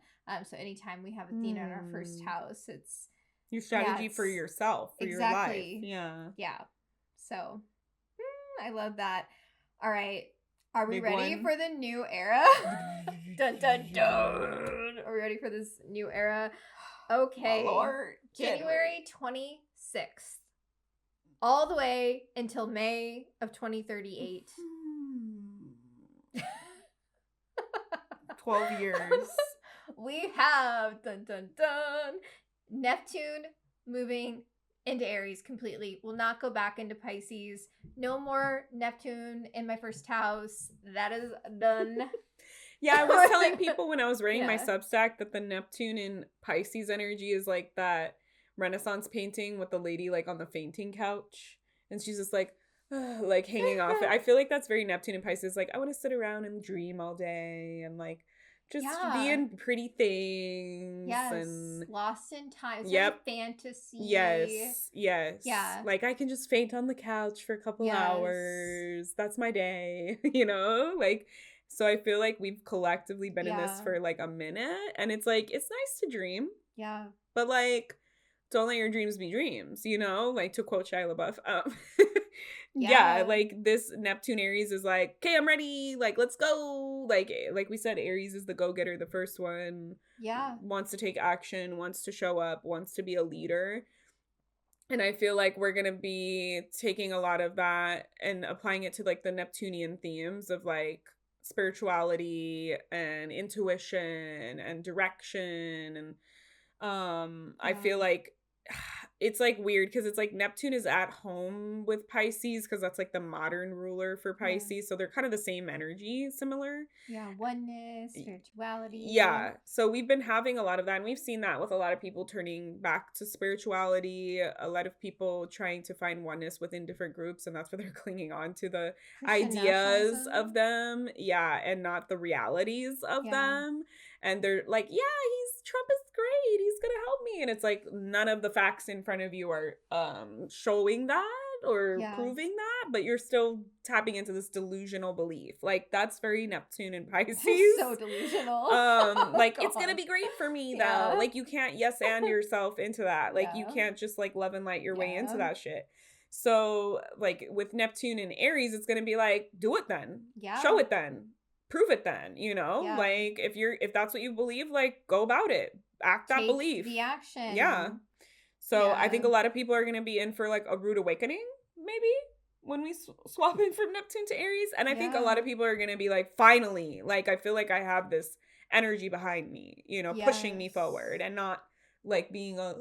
So anytime we have Athena in our first house, it's your strategy for yourself, for your life. Yeah. So I love that. All right. Are we ready for the new era? Dun, dun, dun. Are we ready for this new era? Okay. Oh, Lord. January 26th. All the way until May of 2038. 12 years. We have, dun, dun, dun, Neptune moving into Aries completely. Will not go back into Pisces. No more Neptune in my first house. That is done. Yeah, I was telling people when I was writing my Substack that the Neptune in Pisces energy is like that Renaissance painting with the lady like on the fainting couch. And she's just like hanging off it. I feel like that's very Neptune in Pisces. Like, I want to sit around and dream all day and like just be in pretty things. Yes. And lost in time. It's fantasy. Yes. Yeah. Like I can just faint on the couch for a couple hours. That's my day. Like, so I feel like we've collectively been in this for like a minute. And it's like, it's nice to dream. Yeah. But like, don't let your dreams be dreams, like to quote Shia LaBeouf. Like this Neptune Aries is like, okay, I'm ready. Like, let's go. Like we said, Aries is the go-getter, the first one. Yeah. Wants to take action, wants to show up, wants to be a leader. And I feel like we're going to be taking a lot of that and applying it to like the Neptunian themes of like spirituality and intuition and direction. And I feel like it's like weird because it's like Neptune is at home with Pisces because that's like the modern ruler for Pisces. So they're kind of the same energy, similar. Yeah, oneness, spirituality. Yeah. So we've been having a lot of that. And we've seen that with a lot of people turning back to spirituality, a lot of people trying to find oneness within different groups. And that's where they're clinging on to the ideas of them. Yeah. And not the realities of them. And they're like, Trump is great. He's going to help me. And it's like none of the facts in front of you are showing that or proving that, but you're still tapping into this delusional belief. Like that's very Neptune and Pisces. So delusional. Like it's going to be great for me though. Like you can't yes and yourself into that. Like you can't just like love and light your way into that shit. So like with Neptune and Aries, it's going to be like, do it then. Yeah. Show it then. Prove it then, like if that's what you believe, like go about it, act that belief, the action. Yeah. So I think a lot of people are going to be in for like a rude awakening, maybe when we swap in from Neptune to Aries. And I think a lot of people are going to be like, finally, like I feel like I have this energy behind me, pushing me forward and not like being I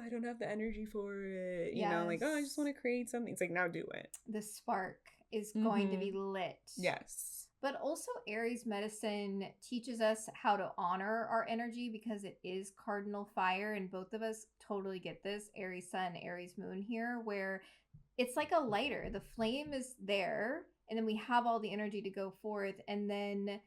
don't have the energy for it, like, I just want to create something. It's like, now do it. The spark is going to be lit. Yes. But also Aries medicine teaches us how to honor our energy because it is cardinal fire, and both of us totally get this, Aries sun, Aries moon here, where it's like a lighter. The flame is there, and then we have all the energy to go forth, and then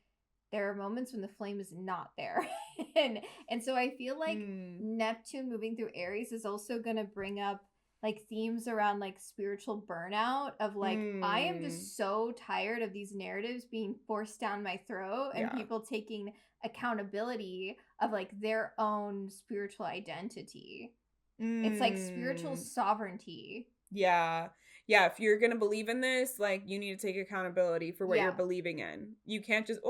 there are moments when the flame is not there. and so I feel like Neptune moving through Aries is also going to bring up like themes around like spiritual burnout of like I am just so tired of these narratives being forced down my throat and people taking accountability of like their own spiritual identity. It's like spiritual sovereignty. Yeah. Yeah, if you're going to believe in this, like, you need to take accountability for what you're believing in. You can't just,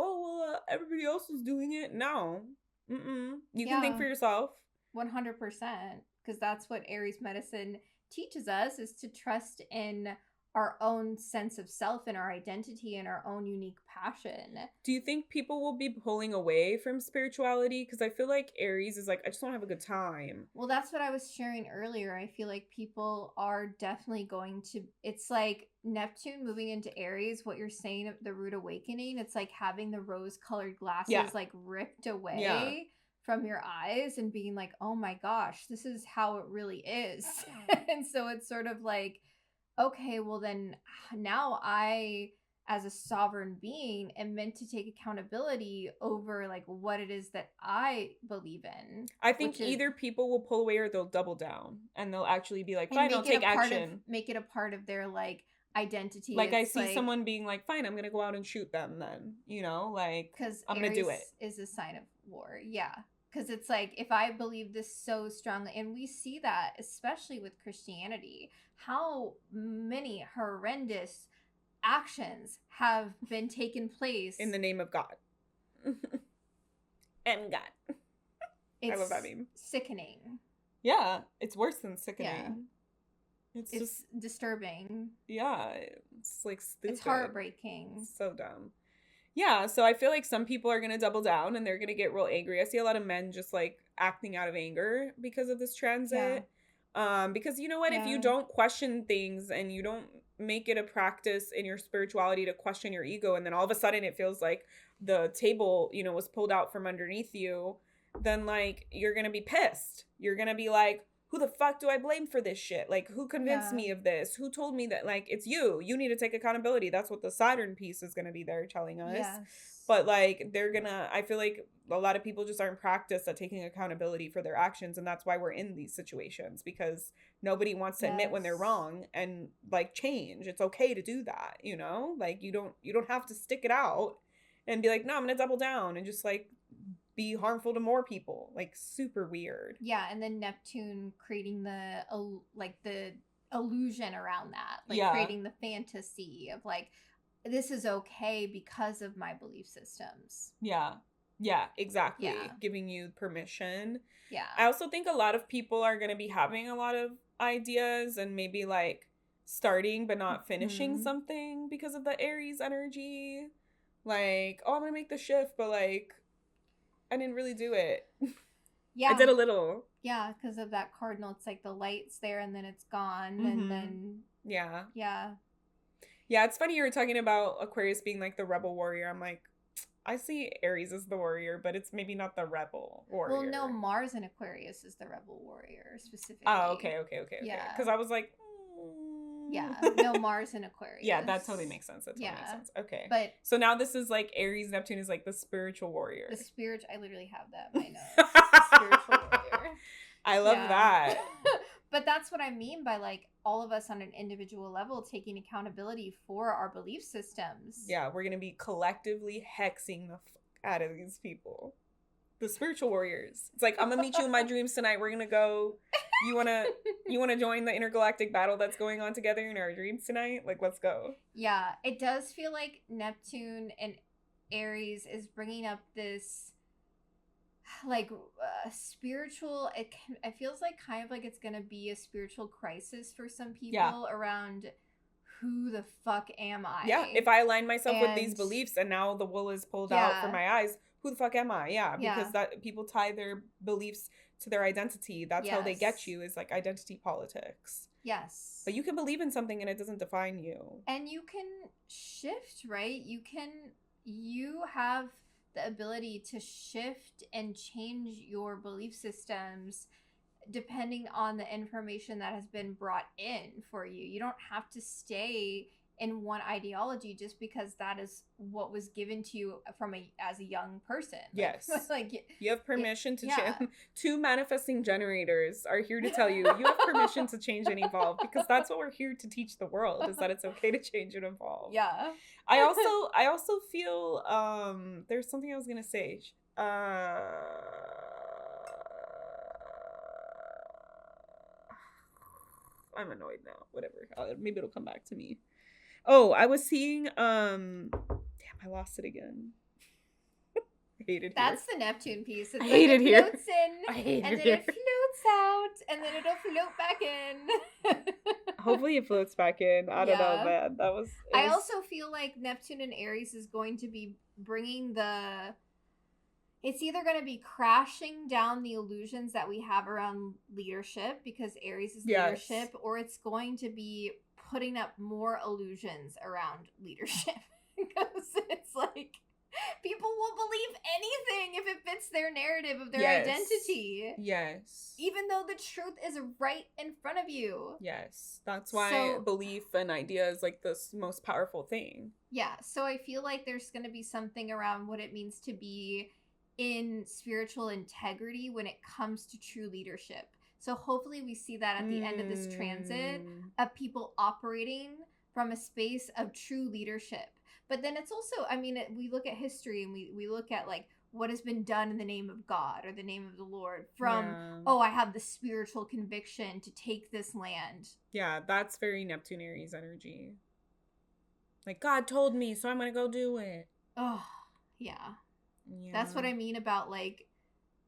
everybody else is doing it. No. You can think for yourself. 100%. Because that's what Aries medicine teaches us, is to trust in our own sense of self and our identity and our own unique passion. Do you think people will be pulling away from spirituality? Because I feel like Aries is like, I just want to have a good time. Well, that's what I was sharing earlier. I feel like people are definitely going to, it's like Neptune moving into Aries, what you're saying of the rude awakening, it's like having the rose-colored glasses like ripped away from your eyes and being like, oh my gosh, this is how it really is. And so it's sort of like, okay, well then now I, as a sovereign being, am meant to take accountability over like what it is that I believe in. I think either people will pull away or they'll double down and they'll actually be like, fine, I'll take action. Make it a part of their like identity. Like I see someone being like, fine, I'm going to go out and shoot them then, you know, like, because I'm going to do it. Is a sign of war. Yeah. Because it's like, if I believe this so strongly, and we see that, especially with Christianity, how many horrendous actions have been taken place. In the name of God. And God. I love that meme. Sickening. Yeah, it's worse than sickening. Yeah. It's just disturbing. Yeah, it's like stupid. It's heartbreaking. It's so dumb. Yeah, so I feel like some people are going to double down and they're going to get real angry. I see a lot of men just like acting out of anger because of this transit. Because you know what? If you don't question things and you don't make it a practice in your spirituality to question your ego, and then all of a sudden it feels like the table, you know, was pulled out from underneath you, then like you're going to be pissed. You're going to be like, who the fuck do I blame for this shit? Like, who convinced me of this? Who told me that? Like, it's you. You need to take accountability. That's what the Saturn piece is going to be there telling us. Yes. But, like, I feel like a lot of people just aren't practiced at taking accountability for their actions. And that's why we're in these situations, because nobody wants to admit when they're wrong and, like, change. It's okay to do that, you know? Like, you don't have to stick it out and be like, no, I'm going to double down and just, like, be harmful to more people. Like, super weird. Yeah, and then Neptune creating the illusion around that, like creating the fantasy of like, this is okay because of my belief systems. Yeah, exactly. Giving you permission. Yeah. I also think a lot of people are going to be having a lot of ideas and maybe like starting but not finishing something because of the Aries energy. Like, oh, I'm going to make the shift, but like, I didn't really do it. Yeah. I did a little. Yeah, because of that cardinal. It's like the light's there and then it's gone. And then... Yeah. Yeah. Yeah, it's funny you were talking about Aquarius being like the rebel warrior. I'm like, I see Aries as the warrior, but it's maybe not the rebel warrior. Well, no, Mars in Aquarius is the rebel warrior specifically. Oh, okay. Yeah. Because I was like... Yeah, no, Mars in Aquarius. Yeah, that totally makes sense. Makes sense. Okay. But so now this is like Aries, Neptune is like the spiritual warrior. I literally have that in my notes. Spiritual warrior. I love that. But that's what I mean by like all of us on an individual level taking accountability for our belief systems. Yeah, we're going to be collectively hexing the fuck out of these people. The spiritual warriors. It's like, I'm gonna meet you in my dreams tonight. We're gonna go. You wanna join the intergalactic battle that's going on together in our dreams tonight? Like, let's go. Yeah, it does feel like Neptune and Aries is bringing up this like spiritual. It feels like kind of like it's gonna be a spiritual crisis for some people around. Who the fuck am I? Yeah, if I align myself with these beliefs and now the wool is pulled out from my eyes, who the fuck am I? Yeah, because that people tie their beliefs to their identity. That's how they get you, is like identity politics. Yes. But you can believe in something and it doesn't define you. And you can shift, right? You have the ability to shift and change your belief systems depending on the information that has been brought in for you. You don't have to stay in one ideology just because that is what was given to you as a young person. Yes. Like you have permission to change. 2 manifesting generators are here to tell you have permission to change and evolve, because that's what we're here to teach the world, is that it's okay to change and evolve. Yeah. I also feel there's something I was going to say. I'm annoyed now. Whatever. Maybe it'll come back to me. Oh, I was seeing damn, I lost it again. I hate it here. That's the Neptune piece. It's I hate it here. Floats in, I hate and it then here. it floats out, and then it'll float back in. Hopefully it floats back in. I don't know, man. I also feel like Neptune in Aries is going to be bringing it's either going to be crashing down the illusions that we have around leadership, because Aries is leadership, or it's going to be putting up more illusions around leadership. Because it's like, people will believe anything if it fits their narrative of their identity. Yes. Even though the truth is right in front of you. Yes. That's why belief and idea is like the most powerful thing. Yeah. So I feel like there's going to be something around what it means to be in spiritual integrity when it comes to true leadership. So hopefully we see that at the end of this transit, of people operating from a space of true leadership. But then it's also, I mean, we look at history and we look at like what has been done in the name of God or the name of the Lord from, I have the spiritual conviction to take this land. Yeah, that's very Neptune Aries energy. Like, God told me, so I'm going to go do it. Oh, yeah. That's what I mean about like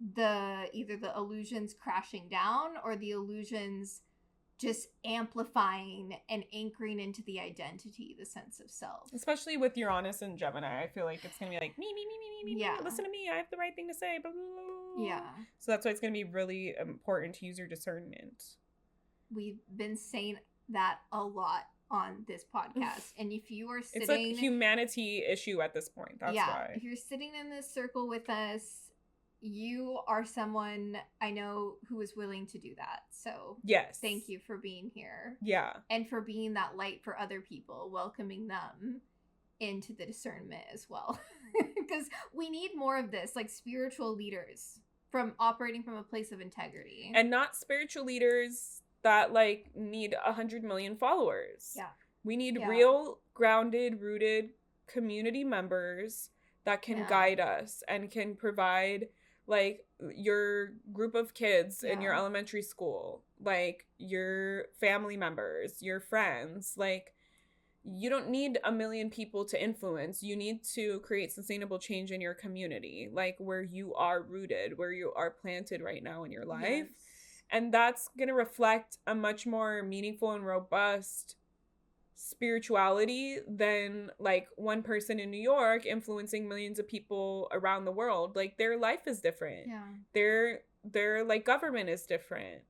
either the illusions crashing down or the illusions just amplifying and anchoring into the identity, the sense of self. Especially with Uranus and Gemini, I feel like it's going to be like, me, listen to me, I have the right thing to say, blah, blah, blah. Yeah. So that's why it's going to be really important to use your discernment. We've been saying that a lot on this podcast, and if you are sitting, it's like a humanity issue at this point. That's why. If you're sitting in this circle with us, you are someone I know who is willing to do that. So yes, thank you for being here. Yeah, and for being that light for other people, welcoming them into the discernment as well, because we need more of this, like spiritual leaders from operating from a place of integrity, and not spiritual leaders that like need 100 million followers. Yeah. We need real, grounded, rooted community members that can guide us and can provide like your group of kids in your elementary school, like your family members, your friends. Like, you don't need 1 million people to influence. You need to create sustainable change in your community, like where you are rooted, where you are planted right now in your life. Yes. And that's going to reflect a much more meaningful and robust spirituality than like one person in New York influencing millions of people around the world. Like, their life is different. Yeah. Their like government is different.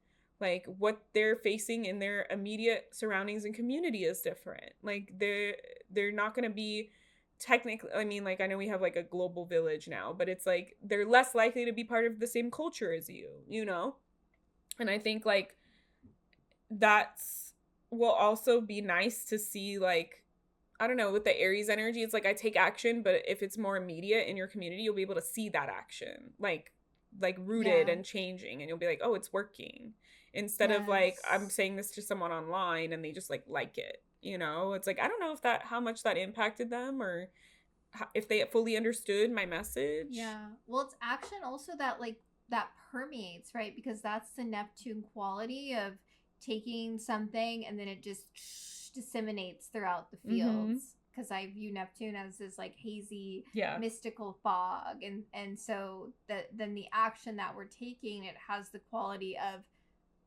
Like, what they're facing in their immediate surroundings and community is different. Like, they're not going to be technically, I mean, like, I know we have like a global village now, but it's like they're less likely to be part of the same culture as you know? And I think like that's will also be nice to see, like, I don't know, with the Aries energy, it's like I take action, but if it's more immediate in your community, you'll be able to see that action, like rooted and changing, and you'll be like, oh, it's working. Instead of like, I'm saying this to someone online and they just like it, you know? It's like, I don't know if how much that impacted them or if they fully understood my message. Yeah. Well, it's action also that like, that permeates, right? Because that's the Neptune quality of taking something and then it just disseminates throughout the fields. Because I view Neptune as this like hazy, mystical fog, and so then the action that we're taking, it has the quality of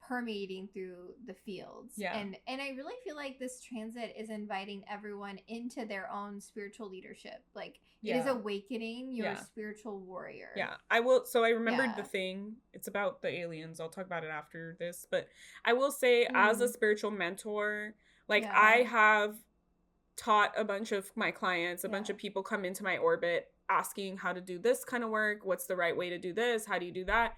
permeating through the fields. Yeah. And I really feel like this transit is inviting everyone into their own spiritual leadership. Like, it is awakening your spiritual warrior. Yeah. I will. So I remembered the thing. It's about the aliens. I'll talk about it after this. But I will say, as a spiritual mentor, like, I have taught a bunch of my clients, a bunch of people come into my orbit asking how to do this kind of work. What's the right way to do this? How do you do that?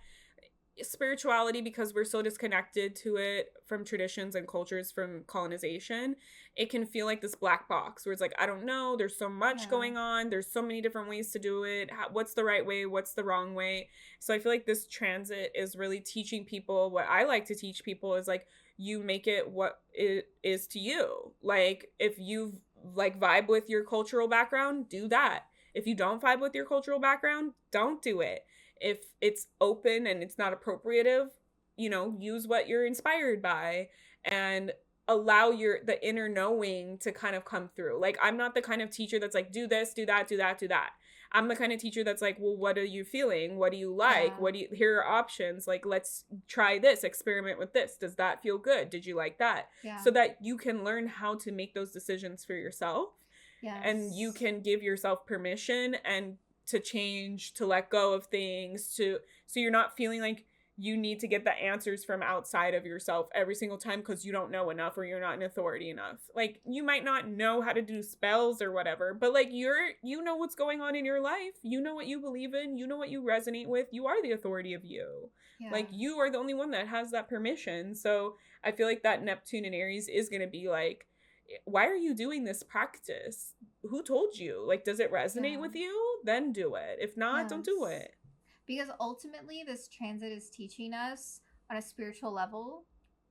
spirituality, because we're so disconnected to it from traditions and cultures from colonization, it can feel like this black box where it's like, I don't know, there's so much going on, there's so many different ways to do it. What's the right way, what's the wrong way? So I feel like this transit is really teaching people what I like to teach people is like, you make it what it is to you. Like, if you like vibe with your cultural background, do that. If you don't vibe with your cultural background, don't do it. If it's open and it's not appropriative, you know, use what you're inspired by and allow the inner knowing to kind of come through. Like, I'm not the kind of teacher that's like, do this, do that, do that, do that. I'm the kind of teacher that's like, well, what are you feeling? What do you like? Here are options. Like, let's try this, experiment with this. Does that feel good? Did you like that? Yeah. So that you can learn how to make those decisions for yourself. Yes. And you can give yourself permission and to change, to let go of things, so you're not feeling like you need to get the answers from outside of yourself every single time because you don't know enough or you're not an authority enough. Like, you might not know how to do spells or whatever, but like, you know what's going on in your life. You know what you believe in. You know what you resonate with. You are the authority of you. Yeah. Like, you are the only one that has that permission. So I feel like that Neptune in Aries is going to be like, why are you doing this practice? Who told you? Like, does it resonate with you? Then do it. If not, don't do it. Because ultimately, this transit is teaching us on a spiritual level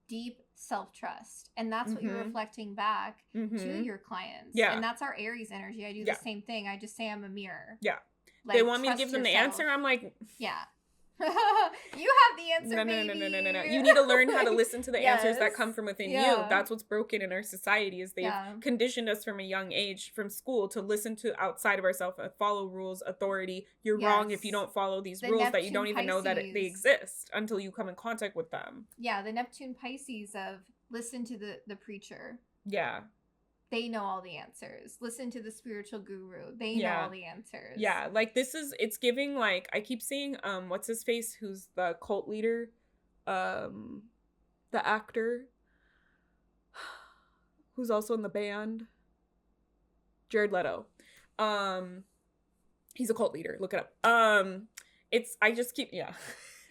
deep self-trust. And that's what you're reflecting back to your clients. Yeah. And that's our Aries energy. I do the same thing. I just say I'm a mirror. Yeah. Like, they want me to give them the answer. I'm like, yeah. You have the answer, no. baby. You need to learn how to listen to the answers that come from within you. That's what's broken in our society, is they've conditioned us from a young age, from school, to listen to outside of ourselves, follow rules, authority. You're wrong if you don't follow these rules that you don't even know that they exist until you come in contact with them. Yeah, the Neptune Pisces of listen to the preacher. Yeah. They know all the answers. Listen to the spiritual guru. They know all the answers. Yeah, like, it's giving, like, I keep seeing, what's his face, who's the cult leader, the actor, who's also in the band, Jared Leto. He's a cult leader. Look it up. I just keep,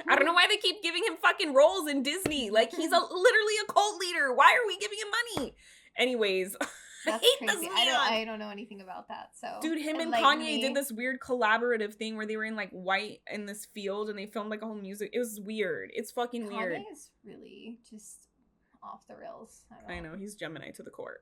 I don't know why they keep giving him fucking roles in Disney. Like, he's literally a cult leader. Why are we giving him money? Anyways, that's I hate crazy. this man. I don't know anything about that. So, dude, him and Kanye did this weird collaborative thing where they were in like white in this field and they filmed like a whole music. It was weird. It's fucking weird. Kanye is really just off the rails. I know, he's Gemini to the core.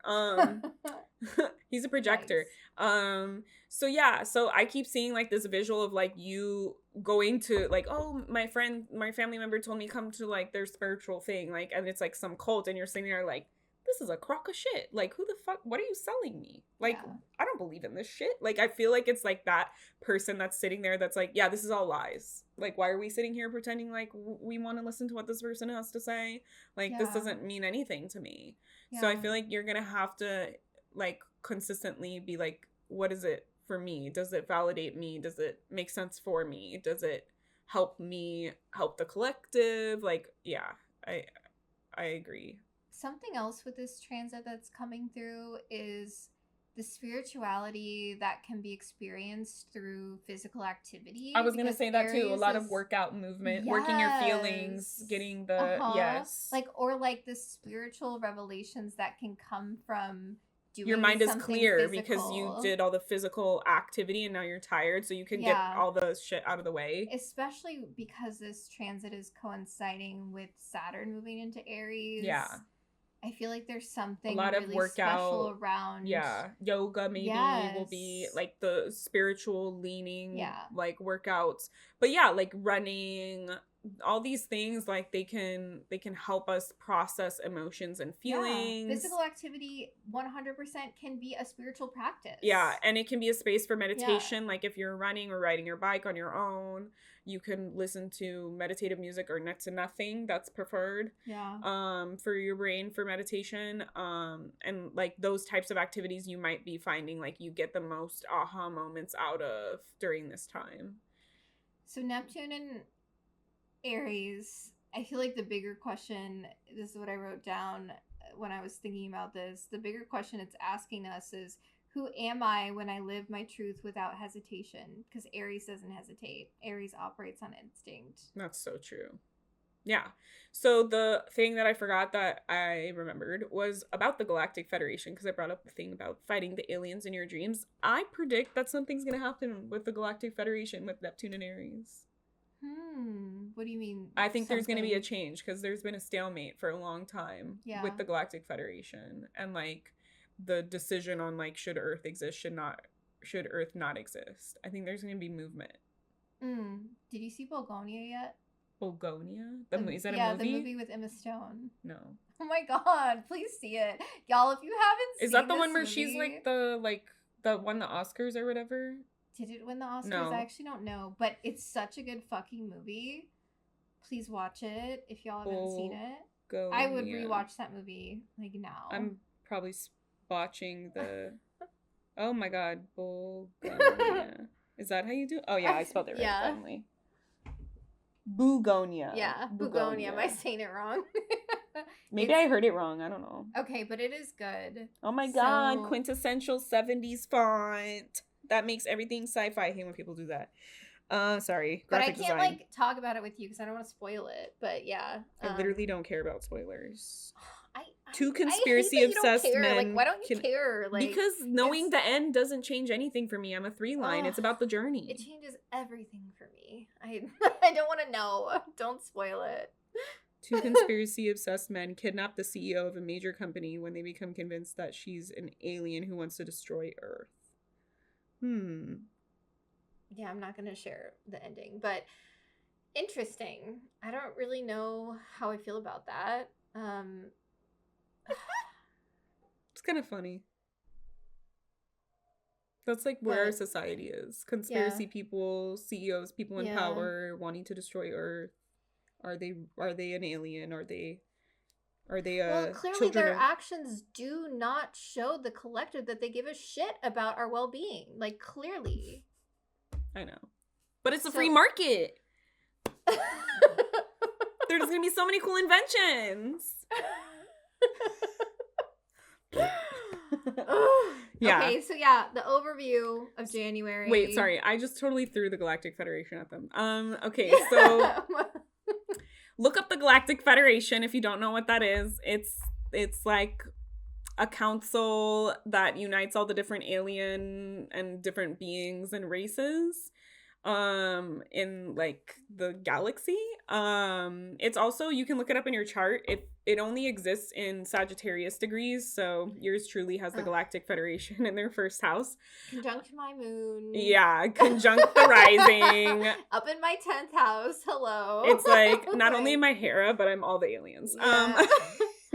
He's a projector. Nice. So I keep seeing like this visual of like you going to like, oh, my family member told me come to like their spiritual thing, like, and it's like some cult, and you're sitting there like, this is a crock of shit. Like, who the fuck, what are you selling me? Like, I don't believe in this shit. Like, I feel like it's like that person that's sitting there that's like, yeah, this is all lies. Like, why are we sitting here pretending like we want to listen to what this person has to say? Like, this doesn't mean anything to me. So I feel like you're gonna have to like consistently be like, what is it for me? Does it validate me? Does it make sense for me? Does it help me help the collective? Like, I agree. Something else with this transit that's coming through is the spirituality that can be experienced through physical activity. I was going to say that too. A lot of workout movement, working your feelings, getting the, like, or like the spiritual revelations that can come from doing your mind is clear physical. Because you did all the physical activity and now you're tired, so you can get all the shit out of the way. Especially because this transit is coinciding with Saturn moving into Aries. Yeah. I feel like there's something a lot really of workout special around. Yeah. Yoga maybe will be like the spiritual leaning like workouts. But like running, all these things, like they can help us process emotions and feelings. Physical activity 100% can be a spiritual practice. Yeah, and it can be a space for meditation. Like if you're running or riding your bike on your own, you can listen to meditative music or next to nothing. That's preferred. For your brain for meditation. And like those types of activities you might be finding like you get the most aha moments out of during this time. So Neptune and Aries, I feel like the bigger question, this is what I wrote down when I was thinking about this, the bigger question it's asking us is, who am I when I live my truth without hesitation? Because Aries doesn't hesitate. Aries operates on instinct. That's so true. Yeah. So the thing that I forgot that I remembered was about the Galactic Federation, because I brought up the thing about fighting the aliens in your dreams. I predict that something's going to happen with the Galactic Federation with Neptune and Aries. What do you mean? I think there's going to be a change, because there's been a stalemate for a long time with the Galactic Federation, and like the decision on like should Earth exist, should Earth not exist. I think there's going to be movement. Did you see Bulgonia yet? Bulgonia? Is that a movie? Yeah, the movie with Emma Stone. No. Oh my god, please see it. Y'all, if you haven't seen Is that the one where movie, she's that won the Oscars or whatever? Did it win the Oscars? No. I actually don't know, but it's such a good fucking movie. Please watch it if y'all haven't seen it. I would rewatch that movie like now. I'm probably watching the oh my god, Bulgonia. Is that how you do? Oh yeah, I spelled it right finally. Bugonia. Yeah, Bugonia. Am I saying it wrong? Maybe I heard it wrong. I don't know. Okay, but it is good. Oh my god, quintessential 70s font. That makes everything sci-fi. I hate when people do that. Sorry. But I can't like talk about it with you because I don't want to spoil it. But yeah. I literally don't care about spoilers. Two conspiracy obsessed men. Like, why don't you care? Like, because knowing the end doesn't change anything for me. I'm a 3-line. It's about the journey. It changes everything for me. I don't want to know. Don't spoil it. Two conspiracy obsessed men kidnap the CEO of a major company when they become convinced that she's an alien who wants to destroy Earth. Yeah, I'm not going to share the ending, but interesting. I don't really know how I feel about that. It's kind of funny. That's like where our society is. Conspiracy people, CEOs, people in power wanting to destroy Earth. Are they an alien? Are they well, clearly their actions do not show the collective that they give a shit about our well-being. Like, clearly. I know. But it's a free market. There's going to be so many cool inventions. Yeah. Okay, so yeah, the overview of January. Wait, sorry. I just totally threw the Galactic Federation at them. Okay, so look up the Galactic Federation if you don't know what that is. It's like a council that unites all the different alien and different beings and races in like the galaxy. It's also, you can look it up in your chart. It only exists in Sagittarius degrees, so yours truly has the Galactic Federation in their first house. Conjunct my moon. Yeah, conjunct the rising. Up in my 10th house. Hello. It's like, not only am I Hera, but I'm all the aliens. Yeah.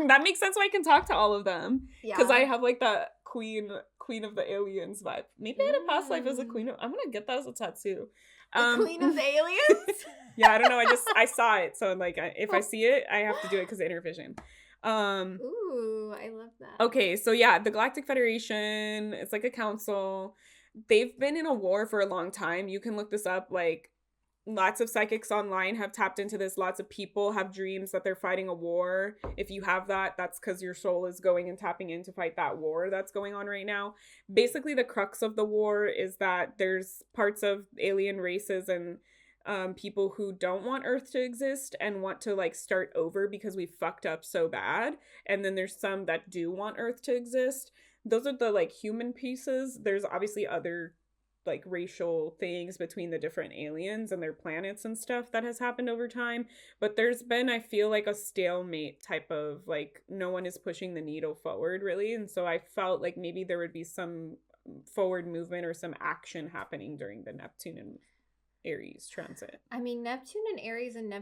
That makes sense why I can talk to all of them. Because I have like that queen of the aliens vibe. Maybe I had a past life as a queen of... I'm going to get that as a tattoo. Queen of the aliens? Yeah, I don't know. I saw it. So like, if I see it, I have to do it because of inner vision. Ooh, I love that. Okay, so yeah, the Galactic Federation, it's like a council. They've been in a war for a long time. You can look this up. Like, lots of psychics online have tapped into this. Lots of people have dreams that they're fighting a war. If you have that, that's because your soul is going and tapping in to fight that war that's going on right now. Basically, the crux of the war is that there's parts of alien races and people who don't want Earth to exist and want to like start over because we fucked up so bad. And then there's some that do want Earth to exist. Those are the like human pieces. There's obviously other like racial things between the different aliens and their planets and stuff that has happened over time. But there's been, I feel like, a stalemate type of like, no one is pushing the needle forward really. And so I felt like maybe there would be some forward movement or some action happening during the Neptune and Aries transit. I mean, Neptune and Aries and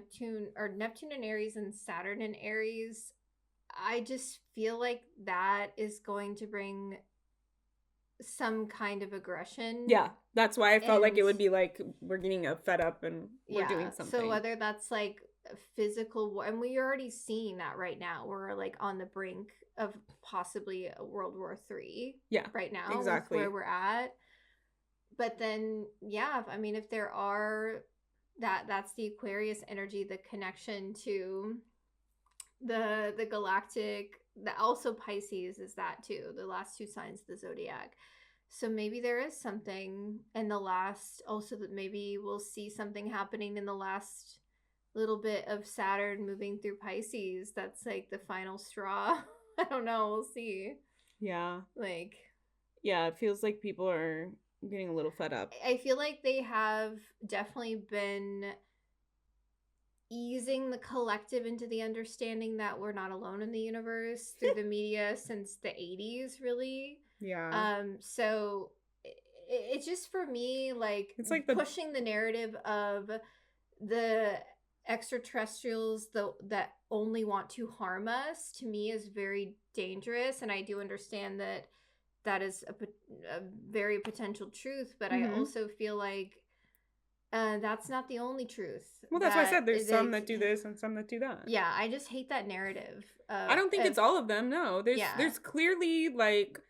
Saturn and Aries, I just feel like that is going to bring some kind of aggression. Yeah, that's why I felt like it would be like we're getting fed up and we're doing something. So whether that's like physical war, and we're already seeing that right now. We're like on the brink of possibly a World War III. Yeah, right now, exactly where we're at. But then, yeah, I mean, if there are that's the Aquarius energy, the connection to the galactic. Also Pisces is that too, the last two signs of the zodiac. So maybe there is something in the last, also that maybe we'll see something happening in the last little bit of Saturn moving through Pisces. That's like the final straw. I don't know. We'll see. Yeah. Like, yeah, it feels like people are getting a little fed up. I feel like they have definitely been easing the collective into the understanding that we're not alone in the universe through the media since the 80s, really. Yeah. So it's just, for me, like, it's like pushing the narrative of the extraterrestrials that only want to harm us, to me, is very dangerous. And I do understand that is a very potential truth, but I also feel like that's not the only truth. Well, that's why I said there's some that do this and some that do that. Yeah, I just hate that narrative. I don't think it's all of them, no. There's clearly, like,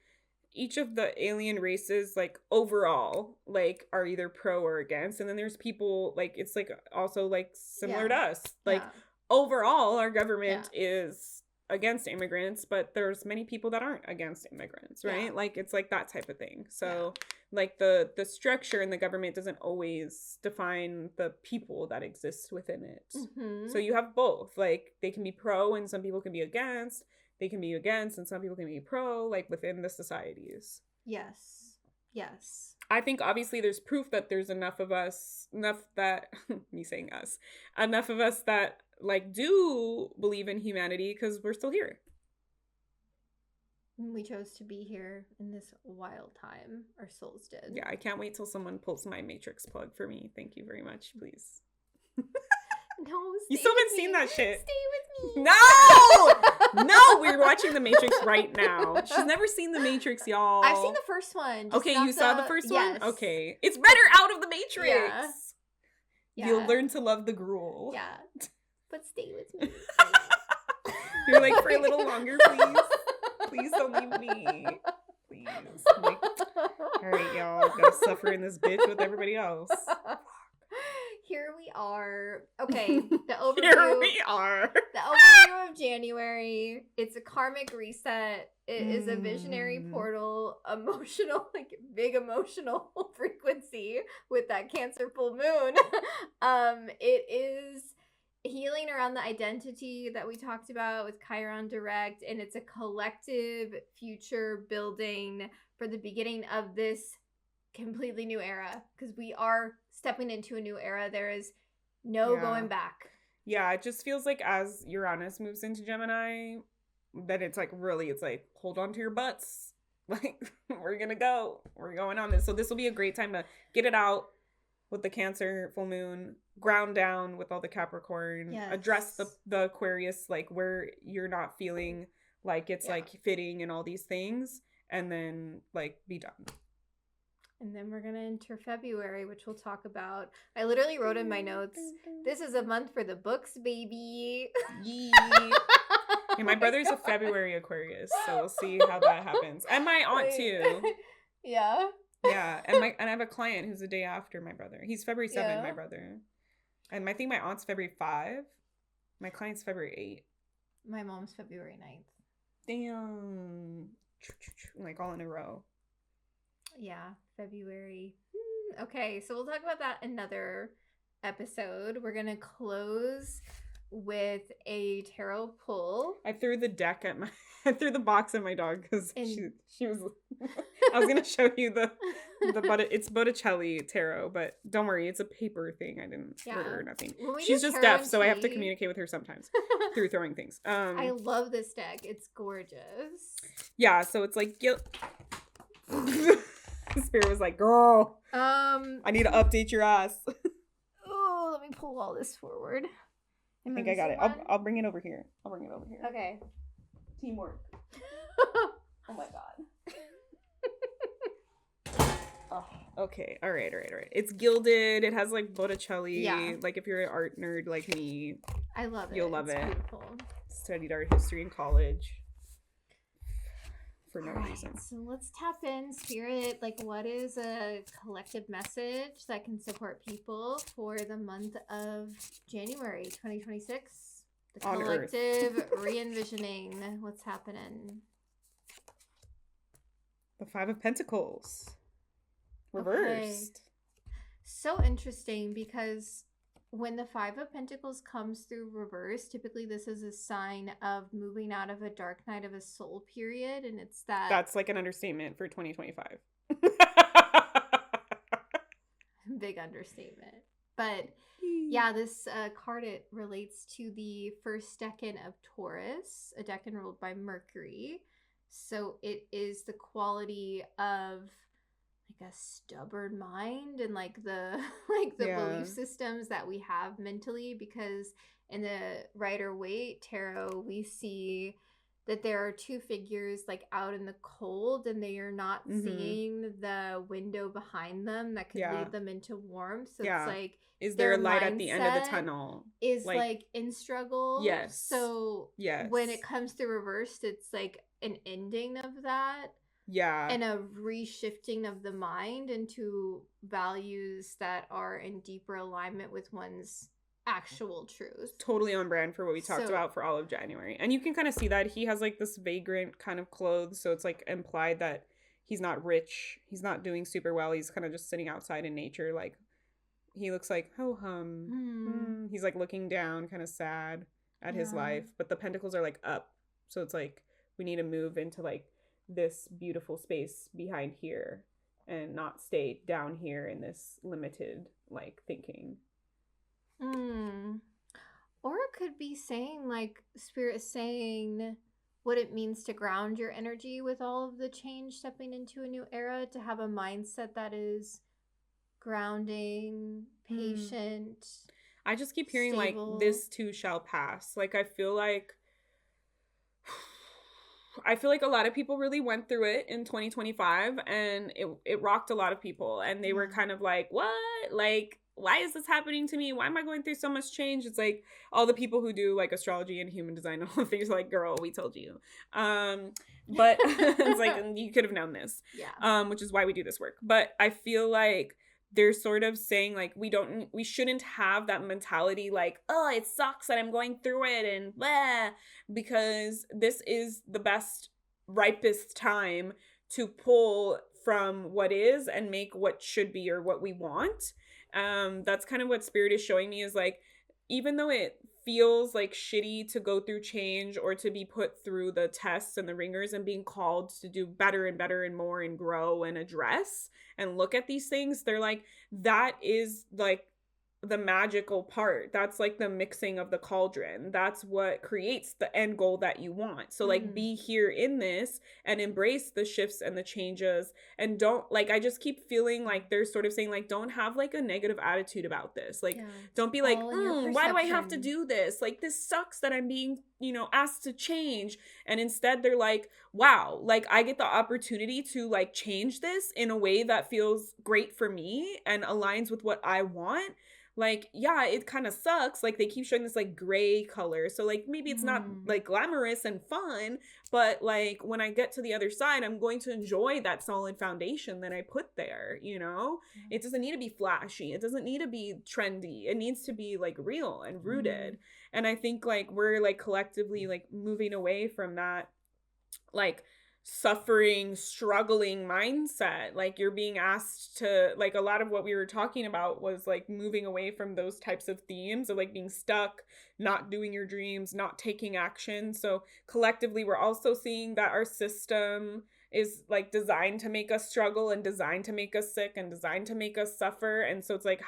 each of the alien races, like, overall, like, are either pro or against. And then there's people, like, it's, like, also, like, similar to us. Like, overall, our government is against immigrants, but there's many people that aren't against immigrants, right? Like, it's like that type of thing. So like the structure in the government doesn't always define the people that exist within it. So you have both. Like, they can be pro and some people can be against. They can be against and some people can be pro, like, within the societies. Yes. I think obviously there's proof that there's enough of us that like do believe in humanity because we're still here. We chose to be here in this wild time. Our souls did. Yeah, I can't wait till someone pulls my Matrix plug for me. Thank you very much, please. No, you still haven't seen that shit. Stay with me. No, we're watching The Matrix right now. She's never seen The Matrix, y'all. I've seen the first one. Okay, you saw the first one? Okay. It's better out of The Matrix. Yeah. You'll learn to love the gruel. Yeah. But stay with me. You're like, for a little longer, please. Please don't leave me. Please. I'm like, all right, y'all. Gotta suffer in this bitch with everybody else. Here we are. Okay, the overview. Here we are. The overview of January. It's a karmic reset. It is a visionary portal, emotional, like, big emotional frequency with that Cancer full moon. It is healing around the identity that we talked about with Chiron direct, and it's a collective future building for the beginning of this completely new era, because we are stepping into a new era. There is no going back. Yeah, it just feels like as Uranus moves into Gemini, that it's like, really, it's like, hold on to your butts. Like, we're going on this. So this will be a great time to get it out with the Cancer full moon, ground down with all the Capricorn, address the Aquarius, like, where you're not feeling like it's like fitting and all these things, and then, like, be done. And then we're going to enter February, which we'll talk about. I literally wrote in my notes, this is a month for the books, baby. Yeah, my brother's a February Aquarius, so we'll see how that happens. And my aunt, too. Yeah. Yeah, and I have a client who's the day after my brother. He's February 7, my brother. And I think my aunt's February 5. My client's February 8. My mom's February 9th. Damn. Like, all in a row. Yeah, February. Okay, so we'll talk about that another episode. We're going to close with a tarot pull. I threw the box at my dog because she was I was gonna show you it's Botticelli tarot, but don't worry, it's a paper thing. I didn't hurt her or nothing. She's just deaf, so I have to communicate with her sometimes through throwing things. I love this deck. It's gorgeous. Yeah, so it's like Spirit was like, girl, I need to update your ass. Oh, let me pull all this forward. I think I got it. I'll bring it over here. Okay. Teamwork. Oh my god. Oh, okay. All right. It's gilded. It has, like, Botticelli. Yeah. Like, if you're an art nerd like me, I love it. You'll love it. Beautiful. Studied art history in college. For no reason. So let's tap in, Spirit. Like, what is a collective message that can support people for the month of January 2026? The on collective re-envisioning. What's happening? The 5 of Pentacles. Reversed. Okay. So interesting, because when the Five of Pentacles comes through reverse, typically this is a sign of moving out of a dark night of a soul period. And it's that... That's like an understatement for 2025. Big understatement. But yeah, this card, it relates to the first decan of Taurus, a decan ruled by Mercury. So it is the quality of like a stubborn mind and like the belief systems that we have mentally, because in the Rider-Waite tarot we see that there are two figures like out in the cold, and they are not seeing the window behind them that could lead them into warmth. So it's like, is there a light at the end of the tunnel? Is like in struggle. Yes. So when it comes through reversed, it's like an ending of that. Yeah. And a reshifting of the mind into values that are in deeper alignment with one's actual truth. Totally on brand for what we talked about for all of January. And you can kind of see that he has like this vagrant kind of clothes. So it's like implied that he's not rich. He's not doing super well. He's kind of just sitting outside in nature. Like he looks like ho-hum. He's like looking down, kind of sad at his life. But the pentacles are like up. So it's like we need to move into like this beautiful space behind here and not stay down here in this limited like thinking. Or it could be saying like Spirit saying what it means to ground your energy with all of the change stepping into a new era, to have a mindset that is grounding, patient. I just keep hearing stable. Like this too shall pass. Like I feel like a lot of people really went through it in 2025, and it rocked a lot of people, and they were kind of like, what? Like, why is this happening to me? Why am I going through so much change? It's like all the people who do like astrology and human design and all the things, like, girl, we told you. But it's like, you could have known this. Yeah. Which is why we do this work. But I feel like they're sort of saying like we shouldn't have that mentality like, oh, it sucks that I'm going through it and blah, because this is the best, ripest time to pull from what is and make what should be or what we want. That's kind of what Spirit is showing me, is like, even though it feels like shitty to go through change or to be put through the tests and the ringers and being called to do better and better and more and grow and address and look at these things, they're like, that is like the magical part. That's like the mixing of the cauldron. That's what creates the end goal that you want. So like be here in this and embrace the shifts and the changes, and don't, like, I just keep feeling like they're sort of saying like, don't have like a negative attitude about this. Like don't be like, why do I have to do this? Like this sucks that I'm being, asked to change. And instead they're like, wow, like I get the opportunity to like change this in a way that feels great for me and aligns with what I want. Like, yeah, it kind of sucks. Like, they keep showing this, like, gray color. So, like, maybe it's not, like, glamorous and fun. But, like, when I get to the other side, I'm going to enjoy that solid foundation that I put there, It doesn't need to be flashy. It doesn't need to be trendy. It needs to be, like, real and rooted. And I think, like, we're, like, collectively, like, moving away from that, like, suffering, struggling mindset. Like, you're being asked to, like, a lot of what we were talking about was like moving away from those types of themes of like being stuck, not doing your dreams, not taking action. So collectively we're also seeing that our system is like designed to make us struggle and designed to make us sick and designed to make us suffer. And so it's like,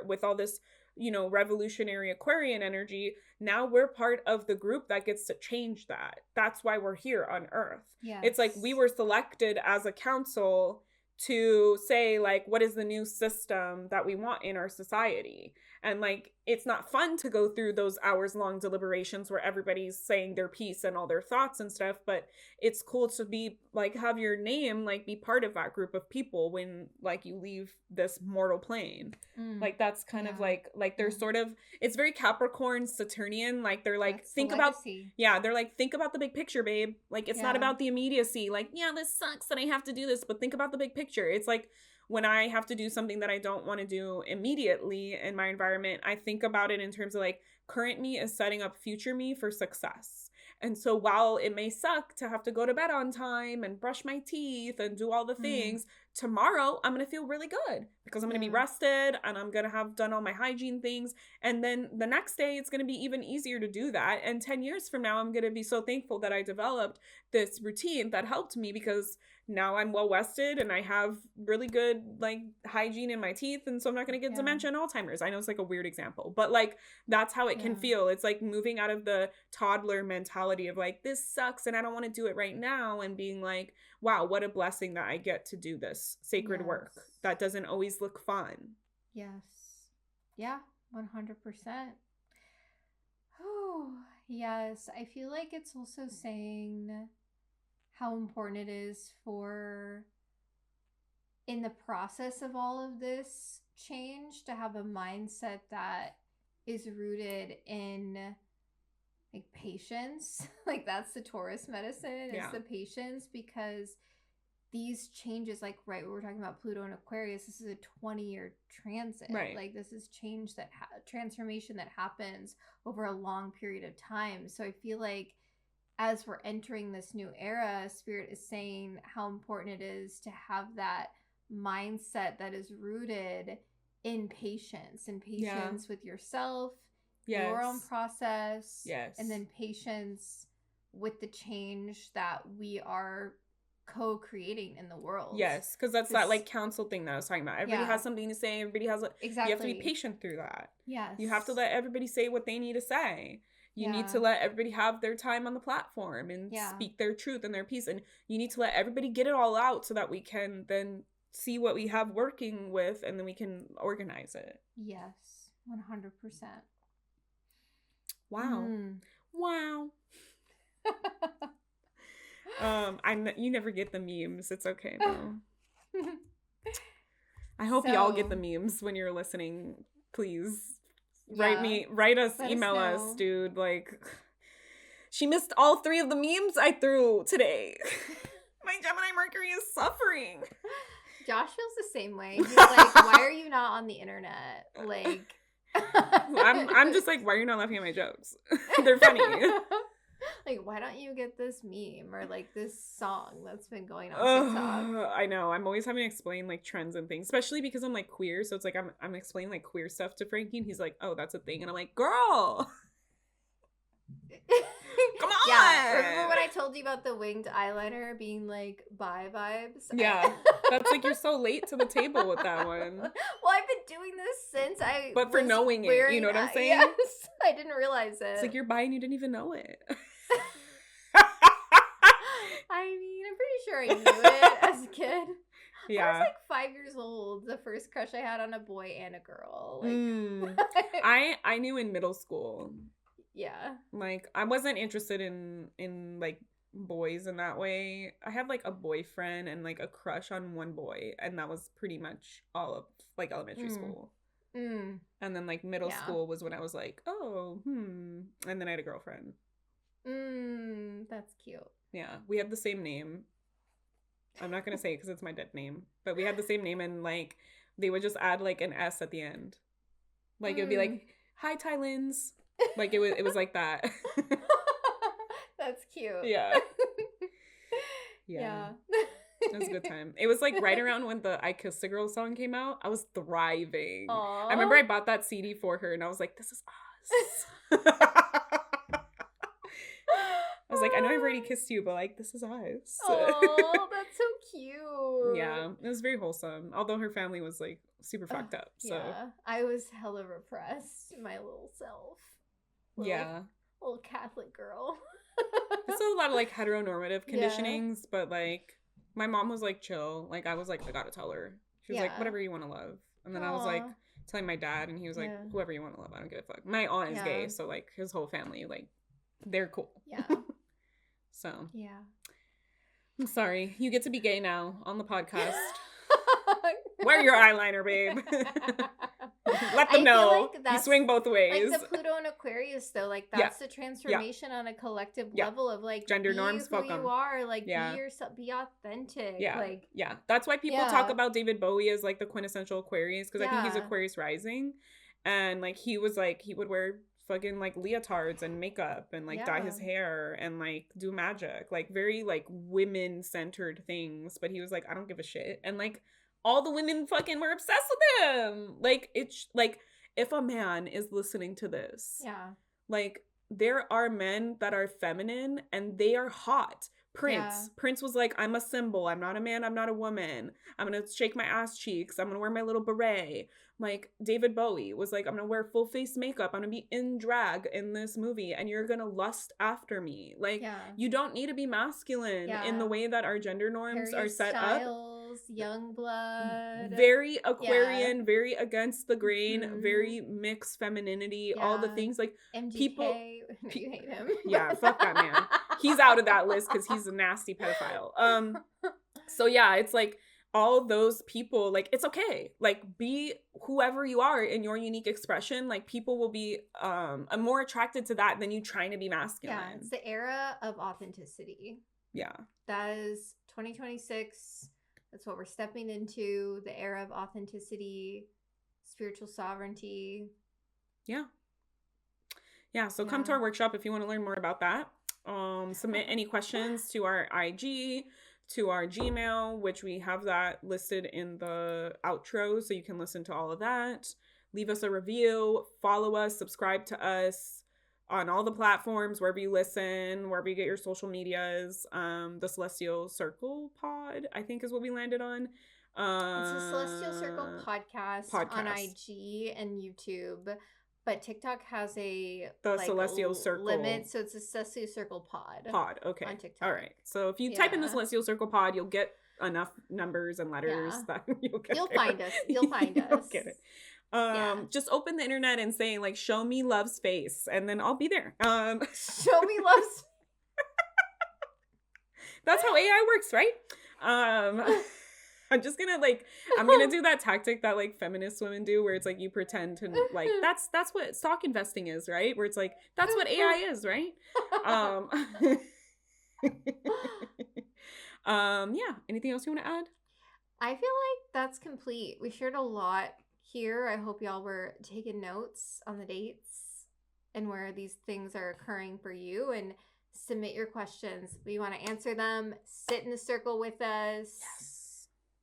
with all this revolutionary Aquarian energy, now we're part of the group that gets to change that. That's why we're here on Earth. Yes. It's like we were selected as a council to say, like, what is the new system that we want in our society? And, like, it's not fun to go through those hours-long deliberations where everybody's saying their piece and all their thoughts and stuff, but it's cool to be, like, have your name, like, be part of that group of people when, like, you leave this mortal plane. Like, that's kind of, like, they're sort of, it's very Capricorn, Saturnian, like, they're, like, that's think about the big picture, babe. Like, it's not about the immediacy. Like, yeah, this sucks that I have to do this, but think about the big picture. It's, like, when I have to do something that I don't want to do immediately in my environment, I think about it in terms of like, current me is setting up future me for success. And so while it may suck to have to go to bed on time and brush my teeth and do all the things, tomorrow I'm going to feel really good because I'm going to be rested and I'm going to have done all my hygiene things. And then the next day, it's going to be even easier to do that. And 10 years from now, I'm going to be so thankful that I developed this routine that helped me because now I'm well rested and I have really good like hygiene in my teeth. And so I'm not going to get dementia and Alzheimer's. I know it's like a weird example, but like that's how it can feel. It's like moving out of the toddler mentality of like, this sucks and I don't want to do it right now, and being like, wow, what a blessing that I get to do this sacred work that doesn't always look fun. Yes. Yeah, 100%. Oh, yes. I feel like it's also saying how important it is for, in the process of all of this change, to have a mindset that is rooted in like patience. Like that's the Taurus medicine, is the patience, because these changes, like we were talking about Pluto and Aquarius, this is a 20-year transit. Right. Like this is change that transformation that happens over a long period of time. So I feel like as we're entering this new era, Spirit is saying how important it is to have that mindset that is rooted in patience, and patience with yourself, your own process, and then patience with the change that we are co-creating in the world. Yes, because that's that like council thing that I was talking about. Everybody has something to say. Everybody has exactly. You have to be patient through that. Yes. You have to let everybody say what they need to say. You need to let everybody have their time on the platform and speak their truth and their piece. And you need to let everybody get it all out so that we can then see what we have working with, and then we can organize it. Yes, 100%. Wow. Wow. You never get the memes. It's okay though. I hope y'all get the memes when you're listening. Please write us, email us, dude. Like, she missed all 3 of the memes I threw today. My Gemini Mercury is suffering. Josh feels the same way. He's like, why are you not on the internet? Like, I'm just like, why are you not laughing at my jokes? They're funny. Like, why don't you get this meme or like this song that's been going on TikTok? I know. I'm always having to explain like trends and things, especially because I'm like queer. So it's like I'm explaining like queer stuff to Frankie, and he's like, oh, that's a thing. And I'm like, girl. Come on. Yeah. Remember when I told you about the winged eyeliner being like bi vibes? Yeah. That's like, you're so late to the table with that one. Well, I've been doing this since But for knowing it, you know what I'm saying? Yes. I didn't realize it. It's like you're bi and you didn't even know it. I mean, I'm pretty sure I knew it as a kid. Yeah. I was like 5 years old. The first crush I had on a boy and a girl. Like, I knew in middle school. Yeah. Like, I wasn't interested in like boys in that way. I had like a boyfriend and like a crush on one boy, and that was pretty much all of like elementary school. And then like middle school was when I was like, oh, and then I had a girlfriend. That's cute. Yeah, we had the same name. I'm not gonna say it because it's my dead name, but we had the same name, and like they would just add like an S at the end. Like it would be like, hi Tylins. Like it was like that. That's cute. Yeah. Yeah. It was a good time. It was like right around when the I Kissed a Girl song came out. I was thriving. Aww. I remember I bought that CD for her, and I was like, this is us. I was like, I know I've already kissed you, but like, this is us. Oh, that's so cute. Yeah, it was very wholesome. Although her family was like super fucked up. So yeah, I was hella repressed, my little self. Little Catholic girl. It's a lot of like heteronormative conditionings, but like my mom was like chill. Like I was like, I gotta tell her. She was like, whatever you want to love. And then I was like telling my dad, and he was like, whoever you want to love, I don't give a fuck. My aunt is gay, so like his whole family, like, they're cool. Yeah. So yeah. I'm sorry. You get to be gay now on the podcast. Wear your eyeliner, babe. Let them know. Like you swing both ways. Like the Pluto and Aquarius, though, like that's the transformation on a collective level of like gender norms. Who you are, like be yourself, be authentic. Yeah, like that's why people talk about David Bowie as like the quintessential Aquarius, because I think he's Aquarius rising, and like he was like he would wear fucking like leotards and makeup and like dye his hair and like do magic, like very like women centered things. But he was like, I don't give a shit. And like all the women fucking were obsessed with him. Like it's like, if a man is listening to this, like there are men that are feminine and they are hot. Prince was like, I'm a symbol. I'm not a man. I'm not a woman. I'm going to shake my ass cheeks. I'm going to wear my little beret. Like David Bowie was like, I'm going to wear full face makeup. I'm going to be in drag in this movie and you're going to lust after me. Like you don't need to be masculine in the way that our gender norms are set Styles, up. Youngblood. Very Aquarian, very against the grain, very mixed femininity, all the things like MGK. People. You hate him. Yeah, fuck that man. He's out of that list because he's a nasty pedophile. So yeah, it's like all those people, like it's okay. Like be whoever you are in your unique expression. Like people will be more attracted to that than you trying to be masculine. Yeah, it's the era of authenticity. Yeah. That is 2026. That's what we're stepping into, the era of authenticity, spiritual sovereignty. Yeah. Yeah, so come to our workshop if you want to learn more about that. Submit any questions to our IG, to our Gmail, which we have that listed in the outro, so you can listen to all of that. Leave us a review, follow us, subscribe to us on all the platforms, wherever you listen, wherever you get your social medias. The Celestial Circle Pod, I think is what we landed on. It's the Celestial Circle podcast on IG and YouTube. But TikTok has the Celestial Circle limit, so it's a Celestial Circle Pod. Okay. On TikTok. All right. So if you type in the Celestial Circle Pod, you'll get enough numbers and letters that you'll find us. You'll find us. You'll get it. Just open the internet and say like, "Show me love's face," and then I'll be there. Show me love's. That's how AI works, right? I'm just gonna I'm gonna do that tactic that like feminist women do where it's like you pretend to like that's what stock investing is, right? Where it's like that's what AI is, right? Yeah. Anything else you want to add? I feel like that's complete. We shared a lot here. I hope y'all were taking notes on the dates and where these things are occurring for you, and submit your questions. We want to answer them. Sit in the circle with us. Yes.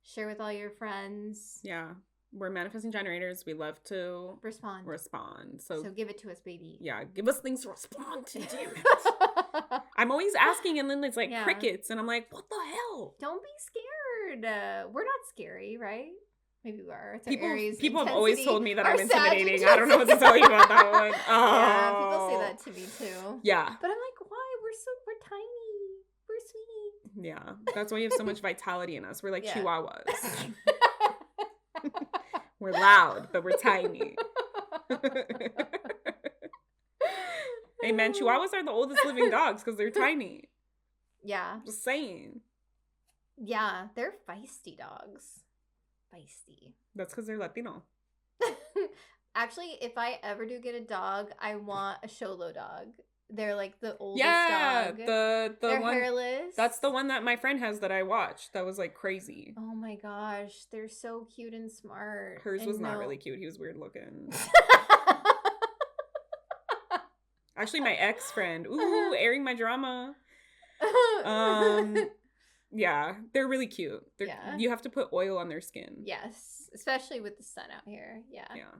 Share with all your friends. Yeah. We're manifesting generators. We love to respond. So give it to us, baby. Yeah. Give us things to respond to. Damn it. I'm always asking and then it's like crickets and I'm like, what the hell? Don't be scared. We're not scary, right? Maybe we are. It's our Aries people have intensity. always told me that I'm intimidating. I don't know what to tell you about that one. Oh. Yeah, people say that to me too. Yeah. But I'm like, why? We're tiny. We're sweet. Yeah. That's why you have so much vitality in us. We're like chihuahuas. We're loud, but we're tiny. Hey man, chihuahuas are the oldest living dogs because they're tiny. Yeah. Just saying. Yeah, they're feisty dogs. Feisty. That's because they're Latino. Actually, if I ever do get a dog, I want a Xolo dog. They're like the oldest dog. The they're one, hairless. That's the one that my friend has that I watched. That was like crazy. Oh my gosh, they're so cute and smart. Hers was not really cute. He was weird looking. Actually, my ex-friend. Ooh, airing my drama. Yeah, they're really cute. You have to put oil on their skin. Yes, especially with the sun out here. Yeah. Yeah.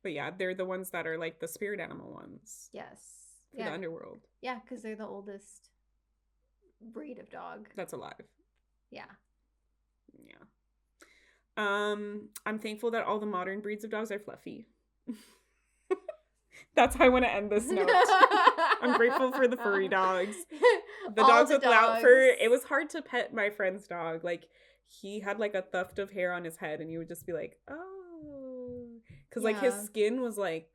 But yeah, they're the ones that are like the spirit animal ones. Yes. For the underworld. Yeah, because they're the oldest breed of dog that's alive. Yeah. I'm thankful that all the modern breeds of dogs are fluffy. That's how I want to end this note. I'm grateful for the furry dogs. The dogs without fur. It was hard to pet my friend's dog. Like, he had like a tuft of hair on his head and you would just be like, oh. Because like his skin was like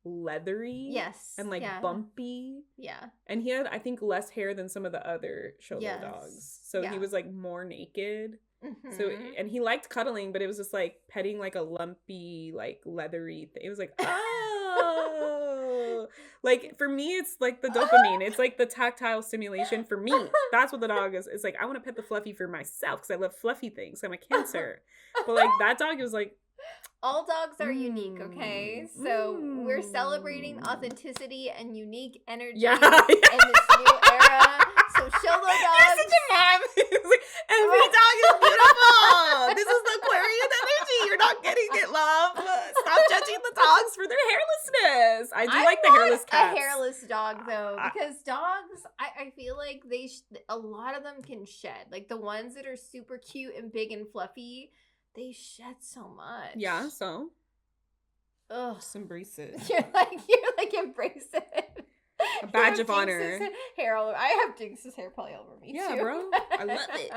leathery. Yes. And like bumpy. Yeah. And he had, I think, less hair than some of the other Xolo dogs. So he was like more naked. Mm-hmm. So, and he liked cuddling, but it was just like petting like a lumpy, like leathery thing. It was like, oh. Like for me, it's like the dopamine. It's like the tactile stimulation for me. That's what the dog is. It's like, I want to pet the fluffy for myself because I love fluffy things. I'm a Cancer. But like that dog was like, All dogs are unique, okay? So we're celebrating authenticity and unique energy in this new era. So show the dogs. You're such a mom. Every dog is beautiful. This is the Aquarian energy. You're not getting it, love. Stop judging the dogs for their hairlessness. I like the hairless cats. A hairless dog, though, because dogs, I feel like a lot of them can shed. Like the ones that are super cute and big and fluffy, they shed so much. Yeah, so ugh, just embrace it. You're like embrace it. A badge of honor. Hair all over. I have Jinx's hair probably all over me too. Yeah, bro. I love it.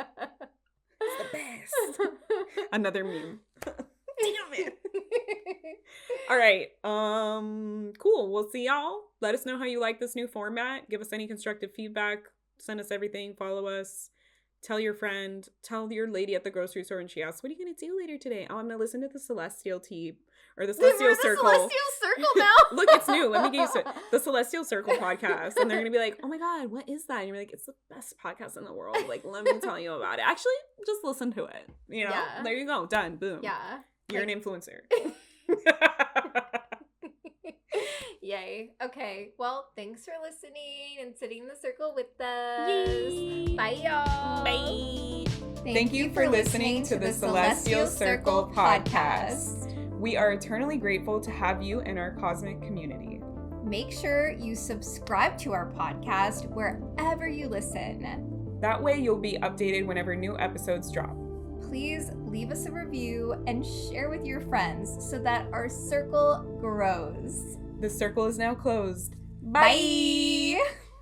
It's the best. Another meme. Damn it. All right. Cool. We'll see y'all. Let us know how you like this new format. Give us any constructive feedback. Send us everything. Follow us. Tell your friend. Tell your lady at the grocery store, and she asks, "What are you gonna do later today?" "Oh, I'm gonna listen to the Celestial Tea or the Celestial Circle." The Celestial Circle now. Look, it's new. Let me get used to it. The Celestial Circle podcast, and they're gonna be like, "Oh my god, what is that?" And you're like, "It's the best podcast in the world. Like, let me tell you about it." Actually, just listen to it. You know, There you go. Done. Boom. Yeah. You're an influencer. Yay. Okay. Well, thanks for listening and sitting in the circle with us. Yay. Bye, y'all. Bye. Thank you for listening to the Celestial Circle podcast. We are eternally grateful to have you in our cosmic community. Make sure you subscribe to our podcast wherever you listen. That way you'll be updated whenever new episodes drop. Please leave us a review and share with your friends so that our circle grows. The circle is now closed. Bye.